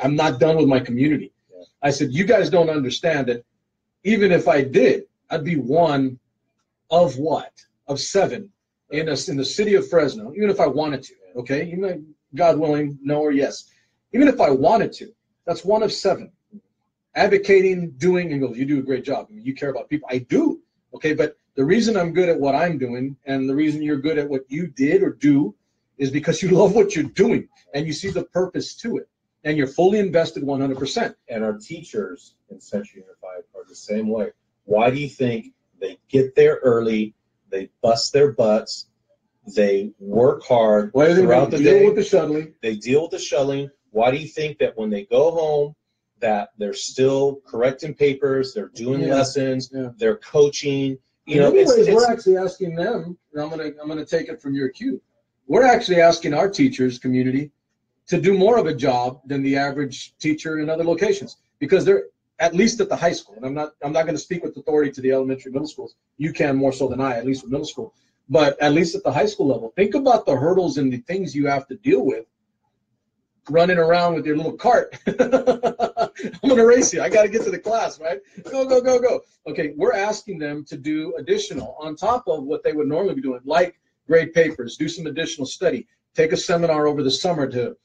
I'm not done with my community. Yeah. I said, you guys don't understand that even if I did, I'd be one of what? Of 7 in the city of Fresno, even if I wanted to, okay? Even God willing, no or yes. Even if I wanted to, that's one of 7. Advocating, doing, and goes, you do a great job. I mean, you care about people. I do, okay? But the reason I'm good at what I'm doing and the reason you're good at what you did or do is because you love what you're doing and you see the purpose to it and you're fully invested 100%. And our teachers in Central Unified are the same way. Why do you think they get there early, they bust their butts, they work hard throughout the day? They deal with the shuttling. They deal with the shuttling. Why do you think that when they go home that they're still correcting papers, they're doing lessons, they're coaching? We're actually asking them, and I'm gonna take it from your cue. We're actually asking our teachers community to do more of a job than the average teacher in other locations, because they're at least at the high school. And I'm not going to speak with authority to the elementary, middle schools. You can more so than I, at least with middle school. But at least at the high school level, think about the hurdles and the things you have to deal with running around with your little cart. I'm going to race you. I got to get to the class, right? Go, go, go, go. Okay, we're asking them to do additional on top of what they would normally be doing, like grade papers, do some additional study, take a seminar over the summer to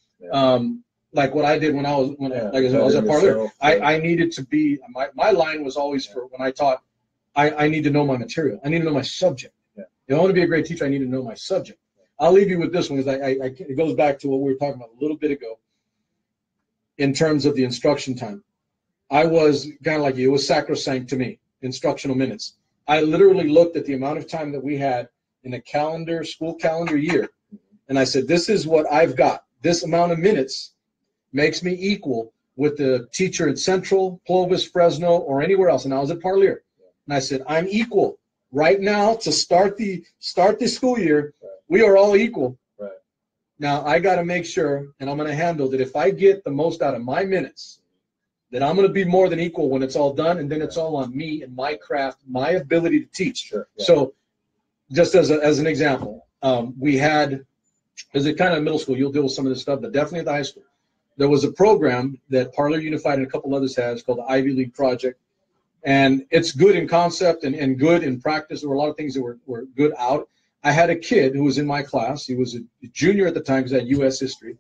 like what I did when I was at Parler. I needed to be my line was always for when I taught. I need to know my material. I need to know my subject. Yeah. If I want to be a great teacher, I need to know my subject. I'll leave you with this one because it goes back to what we were talking about a little bit ago. In terms of the instruction time, I was kind of like you. It was sacrosanct to me. Instructional minutes. I literally looked at the amount of time that we had in a school calendar year, and I said, "This is what I've got. This amount of minutes makes me equal with the teacher at Central, Clovis, Fresno, or anywhere else." And I was at Parlier, and I said, "I'm equal right now to start the school year. Right. We are all equal." Right. Now I got to make sure, and I'm going to handle that. If I get the most out of my minutes, then I'm going to be more than equal when it's all done, and then it's all on me and my craft, my ability to teach. Sure. Yeah. So, just as an example, we had, as a kind of middle school, you'll deal with some of this stuff, but definitely at the high school, there was a program that Parler Unified and a couple others has called the Ivy League Project, and it's good in concept and good in practice. There were a lot of things that were good out. I had a kid who was in my class. He was a junior at the time because I had U.S. history.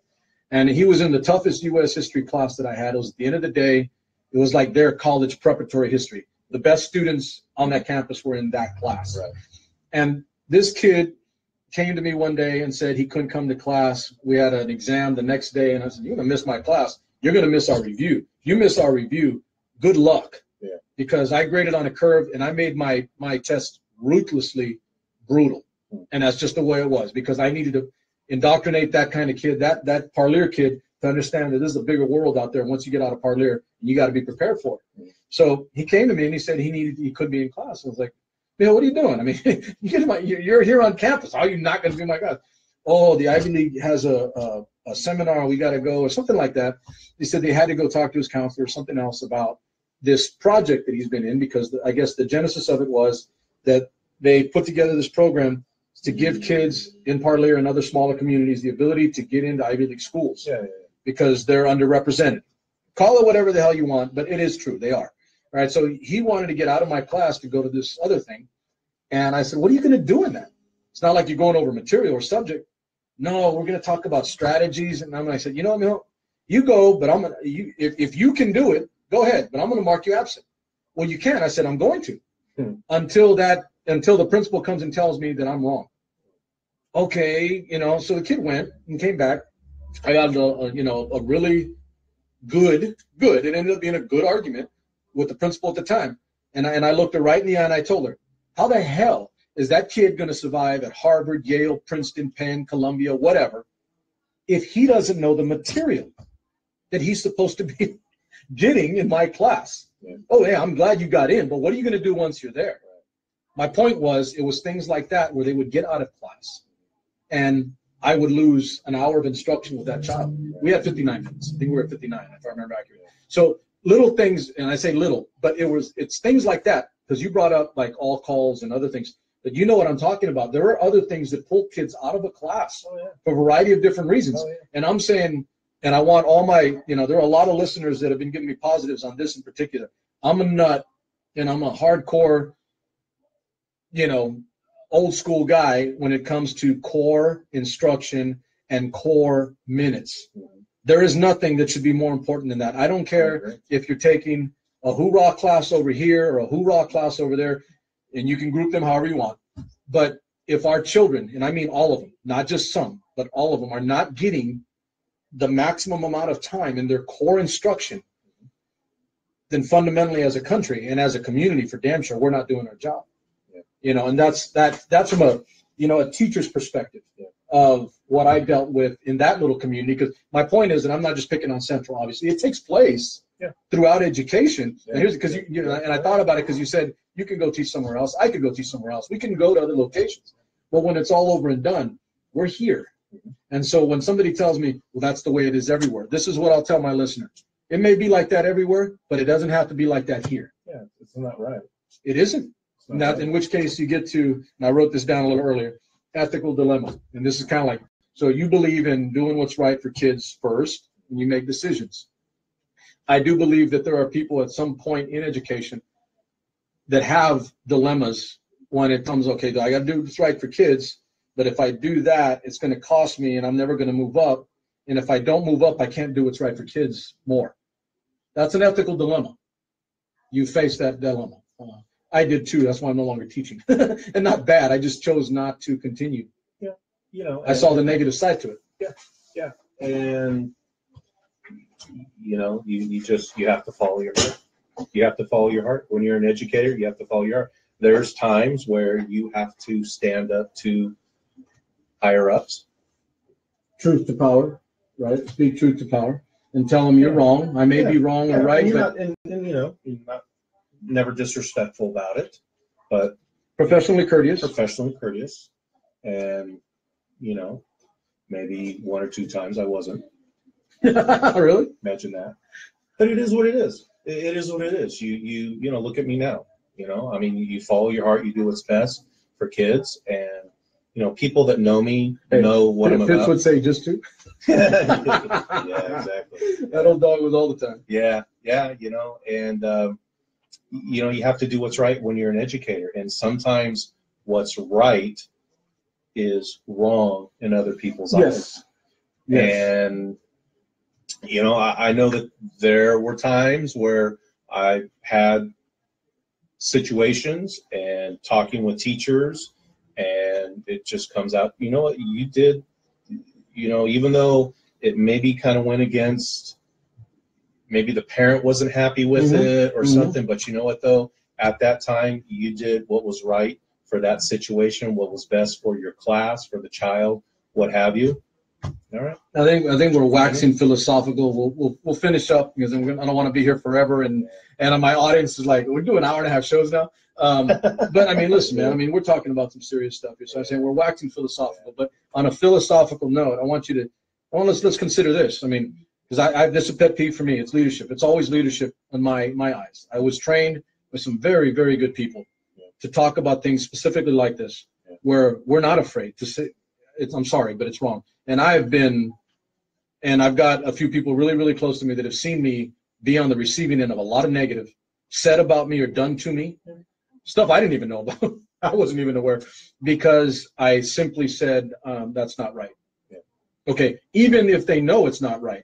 And he was in the toughest U.S. history class that I had. It was at the end of the day, it was like their college preparatory history. The best students on that campus were in that class. Right. And this kid came to me one day and said he couldn't come to class. We had an exam the next day, and I said, "You're going to miss my class. You're going to miss our review. If you miss our review, good luck." Yeah. Because I graded on a curve, and I made my test ruthlessly brutal. And that's just the way it was, because I needed to indoctrinate that kind of kid, that Parlier kid, to understand that this is a bigger world out there. Once you get out of Parlier, you got to be prepared for it. So he came to me and he said he couldn't be in class. I was like, "Man, what are you doing? I mean, you're here on campus. How are you not going to be in my class?" "Oh, the Ivy League has a seminar. We got to go," or something like that. He said they had to go talk to his counselor or something else about this project that he's been in, because I guess the genesis of it was that they put together this program to give kids in Parlier and other smaller communities the ability to get into Ivy League schools. Yeah. Because they're underrepresented. Call it whatever the hell you want, but it is true. They are. All right. So he wanted to get out of my class to go to this other thing. And I said, "What are you going to do in that? It's not like you're going over material or subject." "No, we're going to talk about strategies." And I said, "No, you go, but I'm going to, if you can do it, go ahead, but I'm going to mark you absent." "Well, you can't." I said, "I'm going to until the principal comes and tells me that I'm wrong." "Okay." So the kid went and came back. I got a really good, it ended up being a good argument with the principal at the time. And I looked her right in the eye and I told her, "How the hell is that kid going to survive at Harvard, Yale, Princeton, Penn, Columbia, whatever, if he doesn't know the material that he's supposed to be getting in my class?" Yeah. "Oh, yeah, I'm glad you got in, but what are you going to do once you're there?" My point was, it was things like that where they would get out of class and I would lose an hour of instruction with that child. We had 59 minutes. I think we were at 59, if I remember accurately. So little things, and I say little, but it's things like that, because you brought up like all calls and other things, but you know what I'm talking about. There are other things that pull kids out of a class for a variety of different reasons. And I'm saying, and I want all my, there are a lot of listeners that have been giving me positives on this in particular. I'm a nut, and I'm a hardcore, old school guy when it comes to core instruction and core minutes. There is nothing that should be more important than that. I don't care if you're taking a hoorah class over here or a hoorah class over there, and you can group them however you want. But if our children, and I mean all of them, not just some, but all of them, are not getting the maximum amount of time in their core instruction, then fundamentally as a country and as a community, for damn sure, we're not doing our job. And that's from a teacher's perspective of what I dealt with in that little community. Because my point is, and I'm not just picking on Central, obviously, it takes place throughout education. And here's because and I thought about it because you said you can go teach somewhere else. I could go teach somewhere else. We can go to other locations. But when it's all over and done, we're here. And so when somebody tells me, "Well, that's the way it is everywhere," this is what I'll tell my listener. It may be like that everywhere, but it doesn't have to be like that here. Yeah, it's not right. It isn't. Now, in which case you get to, and I wrote this down a little earlier, ethical dilemma. And this is kind of like, so you believe in doing what's right for kids first, and you make decisions. I do believe that there are people at some point in education that have dilemmas when it comes, okay, I got to do what's right for kids, but if I do that, it's going to cost me and I'm never going to move up. And if I don't move up, I can't do what's right for kids more. That's an ethical dilemma. You face that dilemma. I did too. That's why I'm no longer teaching. And not bad. I just chose not to continue. Yeah. You know, I saw the negative side to it. Yeah. Yeah. And, you know, you have to follow your heart. You have to follow your heart. When you're an educator, you have to follow your heart. There's times where you have to stand up to higher ups. Truth to power, right? Speak truth to power and tell them you're wrong. I may be wrong or right, but and you know, you're not never disrespectful about it, but professionally courteous. And, you know, maybe one or two times I wasn't. Really? Imagine that. But it is what it is. It is what it is. You know, look at me now. You know, I mean, you follow your heart. You do what's best for kids, and you know, people that know me know what I'm about. Fitz would say just to. Yeah, exactly. That old dog was all the time. Yeah, you know, and you know, you have to do what's right when you're an educator, and sometimes what's right is wrong in other people's eyes. Yes. And you know, I know that there were times where I had situations and talking with teachers, and it just comes out, you know what, you did, you know, even though it maybe kind of went against, maybe the parent wasn't happy with it or something, but you know what though, at that time you did what was right for that situation, what was best for your class, for the child, what have you. All right. I think we're waxing philosophical. We'll finish up because I don't want to be here forever, and my audience is like, we're doing 1.5 hour shows now. But I mean, listen, man. I mean, we're talking about some serious stuff here. So I'm saying we're waxing philosophical. But on a philosophical note, let's consider this. I mean, because this is a pet peeve for me. It's leadership. It's always leadership in my eyes. I was trained with some very, very good people to talk about things specifically like this, where we're not afraid to say, I'm sorry, but it's wrong. And I've got a few people really, really close to me that have seen me be on the receiving end of a lot of negative said about me or done to me, stuff I didn't even know about. I wasn't even aware, because I simply said, that's not right. Yeah. Okay, even if they know it's not right,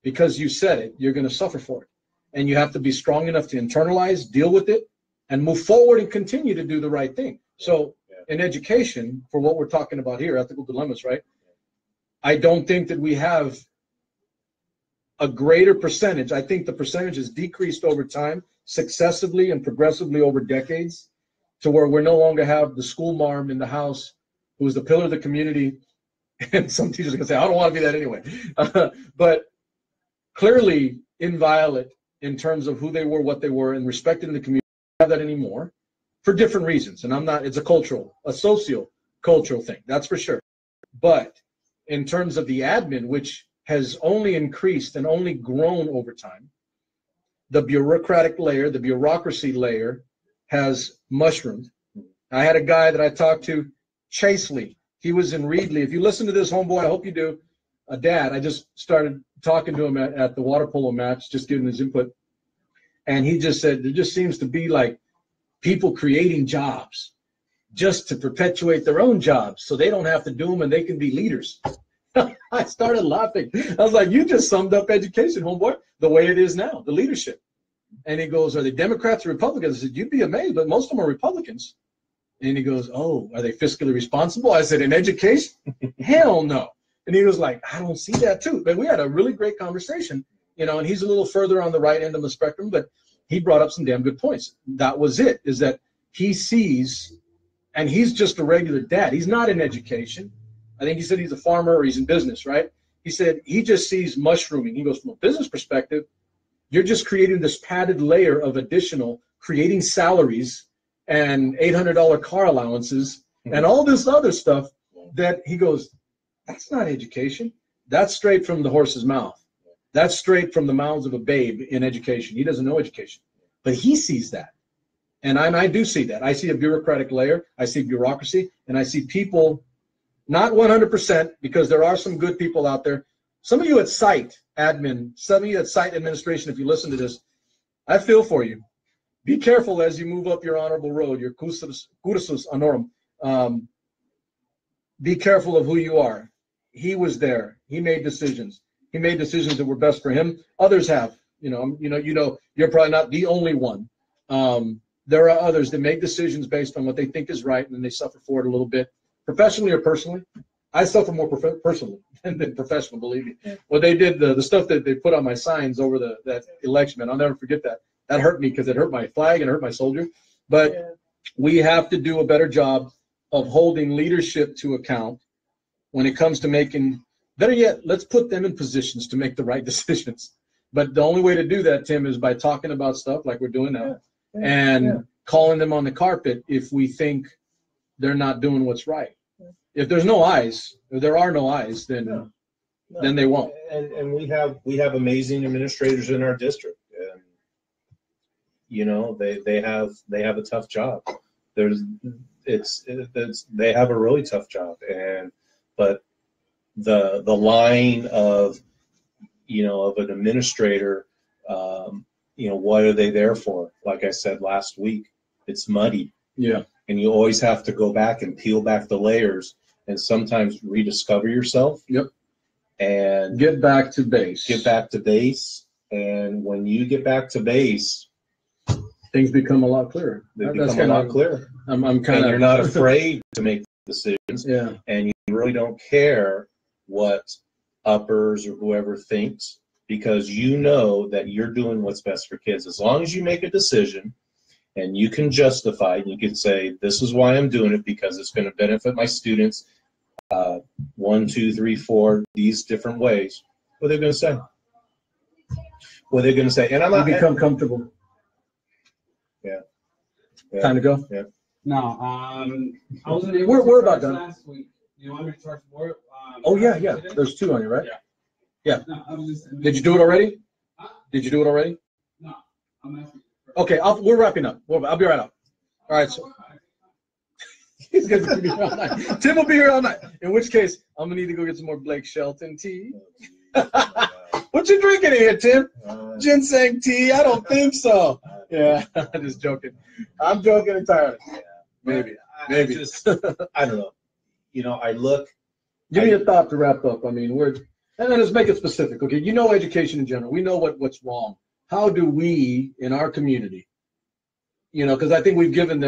because you said it, you're going to suffer for it. And you have to be strong enough to internalize, deal with it, and move forward and continue to do the right thing. So in education, for what we're talking about here, ethical dilemmas, right? I don't think that we have a greater percentage. I think the percentage has decreased over time, successively and progressively over decades, to where we no longer have the school marm in the house who is the pillar of the community. And some teachers are going to say, I don't want to be that anyway. But clearly inviolate in terms of who they were, what they were, and respected in the community. We don't have that anymore for different reasons. And it's a socio-cultural thing, that's for sure. But in terms of the admin, which has only increased and only grown over time, the bureaucratic layer, the bureaucracy layer has mushroomed. I had a guy that I talked to, Chasely. He was in Reedley. If you listen to this, homeboy, I hope you do. A dad, I just started talking to him at the water polo match, just giving his input. And he just said, there just seems to be like people creating jobs just to perpetuate their own jobs so they don't have to do them and they can be leaders. I started laughing. I was like, you just summed up education, homeboy, the way it is now, the leadership. And he goes, are they Democrats or Republicans? I said, you'd be amazed, but most of them are Republicans. And he goes, oh, are they fiscally responsible? I said, in education? Hell no. And he was like, I don't see that too. But we had a really great conversation, you know, and he's a little further on the right end of the spectrum, but he brought up some damn good points. That was it, is that he sees, and he's just a regular dad. He's not in education. I think he said he's a farmer or he's in business, right? He said he just sees mushrooming. He goes, from a business perspective, you're just creating this padded layer of additional, creating salaries and $800 car allowances and all this other stuff that he goes, that's not education. That's straight from the horse's mouth. That's straight from the mouths of a babe in education. He doesn't know education, but he sees that. And I do see that. I see a bureaucratic layer. I see bureaucracy, and I see people, not 100%, because there are some good people out there. Some of you at site admin, some of you at site administration, if you listen to this, I feel for you. Be careful as you move up your honorable road, your cursus honorum. Be careful of who you are. he was there. He made decisions. He made decisions that were best for him. Others have. You're probably not the only one. There are others that make decisions based on what they think is right, and then they suffer for it a little bit, professionally or personally. I suffer more personally than professional, believe me. Yeah. What they did, the stuff that they put on my signs over that election, man, I'll never forget that. That hurt me because it hurt my flag and it hurt my soldier. But we have to do a better job of holding leadership to account when it comes to making, better yet, let's put them in positions to make the right decisions. But the only way to do that, Tim, is by talking about stuff like we're doing now and calling them on the carpet if we think they're not doing what's right. If there's no eyes, if there are no eyes, then they won't. And we have amazing administrators in our district, and they have a tough job. They have a really tough job, but the line of an administrator, what are they there for? Like I said last week, it's muddy. Yeah. And you always have to go back and peel back the layers and sometimes rediscover yourself. Yep. And get back to base. Get back to base. And when you get back to base, things become a lot clearer. They become a lot clearer. I'm kind of. You're not afraid to make decisions. Yeah. And you really don't care what uppers or whoever thinks, because you know that you're doing what's best for kids. As long as you make a decision and you can justify it, and you can say, this is why I'm doing it, because it's going to benefit my students 1, 2, 3, 4, these different ways. What are they going to say? What are they going to say? And I'm not become comfortable. Yeah. Time to go? Yeah. No, I wasn't able We're about done. last week. You want me to charge more? Oh, yeah. There's 2 on you, right? Yeah. No, I was just, Did you do it already? Huh? Did you do it already? No, I'm asking. Okay, we're wrapping up. I'll be right up. All right, so he's going to be here all night. Tim will be here all night. In which case, I'm going to need to go get some more Blake Shelton tea. What you drinking in here, Tim? Ginseng tea? I don't think so. Yeah, I'm just joking. I'm joking entirely. Yeah, maybe. I don't know. I look. Give me a thought to wrap up. I mean, and then let's make it specific. Okay, education in general. We know what's wrong. How do we in our community, because I think we've given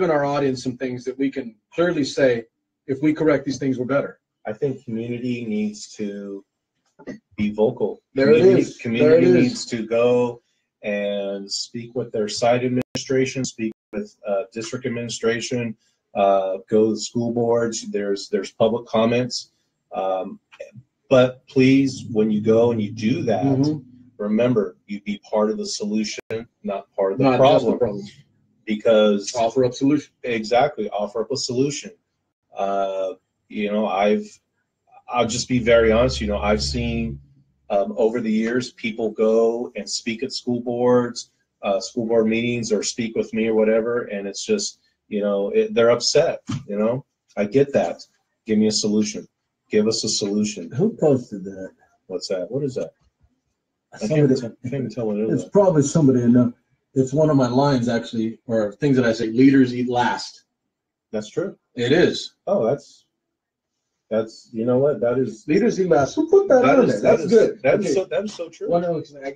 our audience some things that we can clearly say, if we correct these things, we're better. I think community needs to be vocal. Community needs to go and speak with their site administration, speak with district administration, go to the school boards. There's public comments. But please, when you go and you do that, remember, you be part of the solution, not part of the problem. Because offer up solution. Exactly, offer up a solution. I'll just be very honest. I've seen over the years people go and speak at school board meetings, or speak with me or whatever, and it's just they're upset. I get that. Give me a solution. Give us a solution. Who posted that? What's that? What is that? I can't even tell what it is. It's probably somebody I know. It's one of my lines, actually, or things that I say. Leaders eat last. That's true. It is. Oh, that's what that is. Leaders eat last. Who put that on there? That's good. That is so true. Well,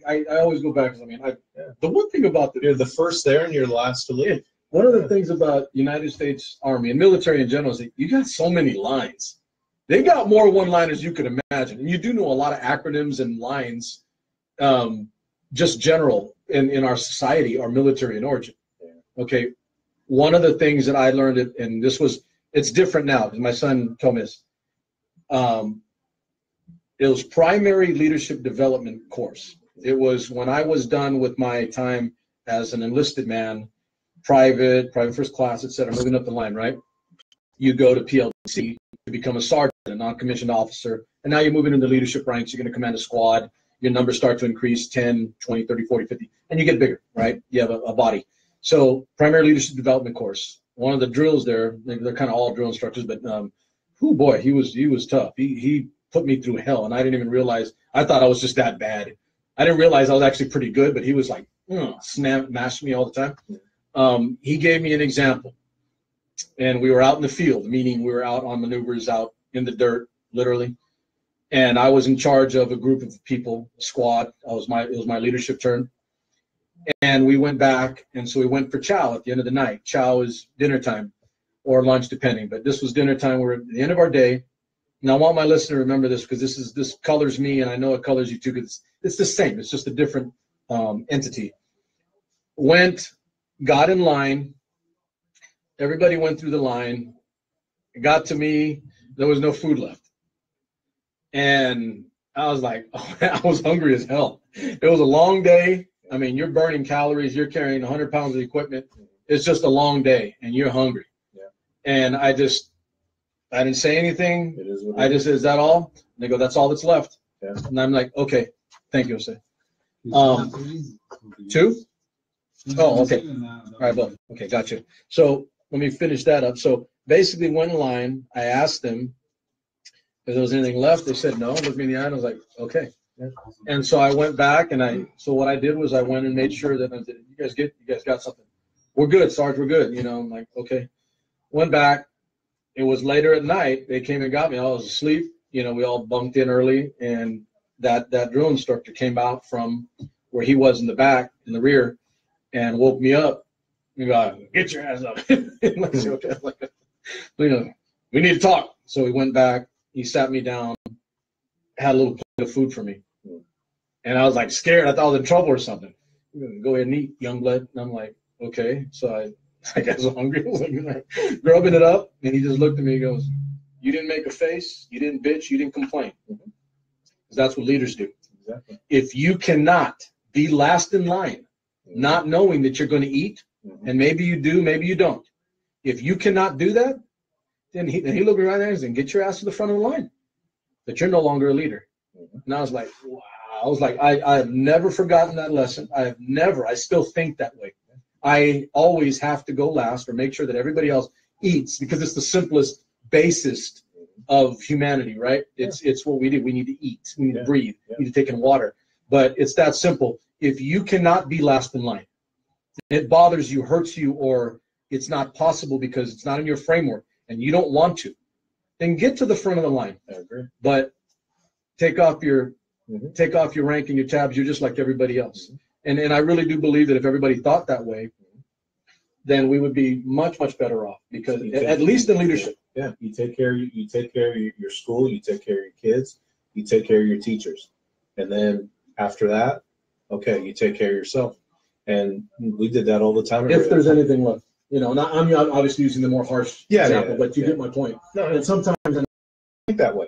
I always go back, because the one thing about you're the first there and you're last to leave. One of the things about United States Army and military in general is that you got so many lines. They got more one-liners you could imagine, and you do know a lot of acronyms and lines. Just general in our society are military in origin. Yeah. Okay, one of the things that I learned, and it's different now, because my son told me this. It was primary leadership development course. It was when I was done with my time as an enlisted man, private first class, etc., moving up the line, right? You go to PLC to become a sergeant, a non-commissioned officer, and now you're moving into leadership ranks. You're going to command a squad. Your numbers start to increase 10, 20, 30, 40, 50, and you get bigger, right? You have a body. So primary leadership development course. One of the drills there, they're kind of all drill instructors, but he was tough. He put me through hell, and I didn't even realize. I thought I was just that bad. I didn't realize I was actually pretty good, but he was like, mash me all the time. He gave me an example, and we were out in the field, meaning we were out on maneuvers, out in the dirt, literally. and I was in charge of a group of people, squad. It was my leadership turn. And we went back, and so we went for chow at the end of the night. Chow is dinner time or lunch, depending. But this was dinner time. We're at the end of our day. And I want my listener to remember this because this colors me, and I know it colors you too because it's the same. It's just a different entity. Got in line. Everybody went through the line. It got to me. There was no food left. And I was like, oh, I was hungry as hell. It was a long day. I mean, you're burning calories. You're carrying 100 pounds of equipment. It's just a long day, and you're hungry. Yeah. And I didn't say anything. I just said, is that all? And they go, that's all that's left. Yeah. And I'm like, okay, thank you, Jose. 2? Oh, okay. All right, both. Okay, gotcha. So let me finish that up. So basically went in line. I asked them if there was anything left. They said no. Looked me in the eye, and I was like, okay. Yeah. And so I went back, and so what I did was I went and made sure that you guys got something. We're good, Sarge, we're good. You know, I'm like, okay. Went back. It was later at night. They came and got me. I was asleep. You know, we all bunked in early, and that drill instructor came out from where he was in the back, in the rear, and woke me up. He go, get your ass up. Like, okay. Like, you know, we need to talk. So we went back. He sat me down, had a little plate of food for me. And I was like scared. I thought I was in trouble or something. Go ahead and eat, young blood. And I'm like, okay. So I got so hungry. I was like, grubbing it up. And he just looked at me and goes, you didn't make a face. You didn't bitch. You didn't complain. Because that's what leaders do. Exactly. If you cannot be last in line, not knowing that you're going to eat, and maybe you do, maybe you don't. If you cannot do that, then he looked me right there and said, get your ass to the front of the line. That you're no longer a leader. And I was like, wow. I was like, I have never forgotten that lesson. I still think that way. I always have to go last or make sure that everybody else eats because it's the simplest basis of humanity, right? It's what we do. We need to eat. We need to breathe. We need to take in water. But it's that simple. If you cannot be last in line, it bothers you, hurts you, or it's not possible because it's not in your framework and you don't want to, then get to the front of the line. I agree. But take off your rank and your tabs. You're just like everybody else. And I really do believe that if everybody thought that way, then we would be much, much better off because at least in leadership. Yeah, you take care of your school, you take care of your kids, you take care of your teachers. And then after that, okay, you take care of yourself. And we did that all the time. If there's anything left. You know, I'm obviously using the more harsh example, but you get my point. No, and sometimes I think that way.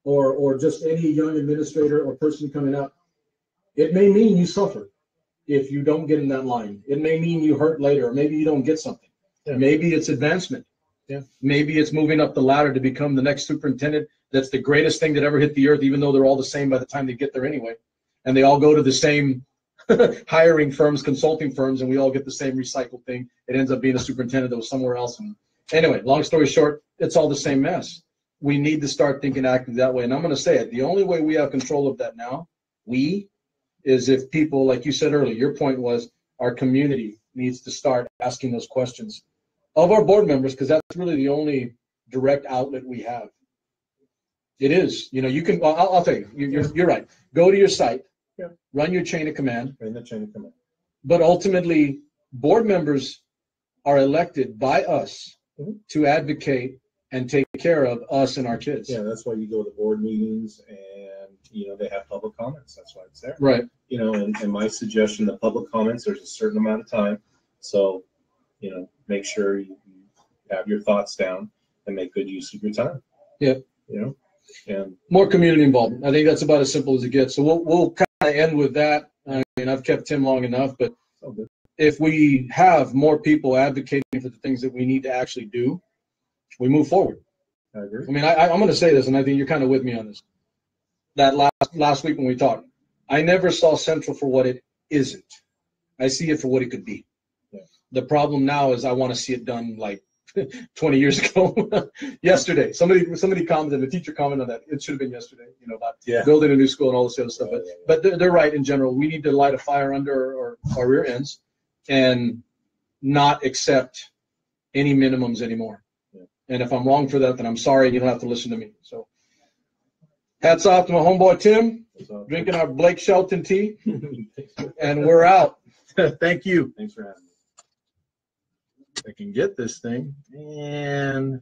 Or just any young administrator or person coming up, it may mean you suffer if you don't get in that line. It may mean you hurt later, or maybe you don't get something. Yeah. Maybe it's advancement. Yeah. Maybe it's moving up the ladder to become the next superintendent. That's the greatest thing that ever hit the earth, even though they're all the same by the time they get there anyway. And they all go to the same hiring firms, consulting firms, and we all get the same recycled thing. It ends up being a superintendent that was somewhere else. And anyway, long story short, it's all the same mess. We need to start thinking actively that way. And I'm going to say it. The only way we have control of that now, is if people, like you said earlier, your point was our community needs to start asking those questions of our board members because that's really the only direct outlet we have. It is. You know, you can, well, I'll tell you, you're right. Go to your site, run your chain of command. Run the chain of command. But ultimately, board members are elected by us to advocate and take care of us and our kids. Yeah, that's why you go to board meetings and, you know, they have public comments. That's why it's there. Right. You know, and my suggestion, the public comments, there's a certain amount of time. So, you know, make sure you have your thoughts down and make good use of your time. Yeah. You know, and more community involvement. I think that's about as simple as it gets. So we'll kind of end with that. I mean, I've kept Tim long enough, but if we have more people advocating for the things that we need to actually do, we move forward. I agree. I mean, I'm going to say this, and I think you're kind of with me on this. That last week when we talked, I never saw Central for what it isn't. I see it for what it could be. Yeah. The problem now is I want to see it done like 20 years ago. Yesterday, somebody commented, the teacher commented on that. It should have been yesterday, you know, about building a new school and all this other stuff. But they're right in general. We need to light a fire under our rear ends and not accept any minimums anymore. And if I'm wrong for that, then I'm sorry. You don't have to listen to me. So hats off to my homeboy Tim, drinking our Blake Shelton tea, and we're out. Thank you. Thanks for having me. I can get this thing. And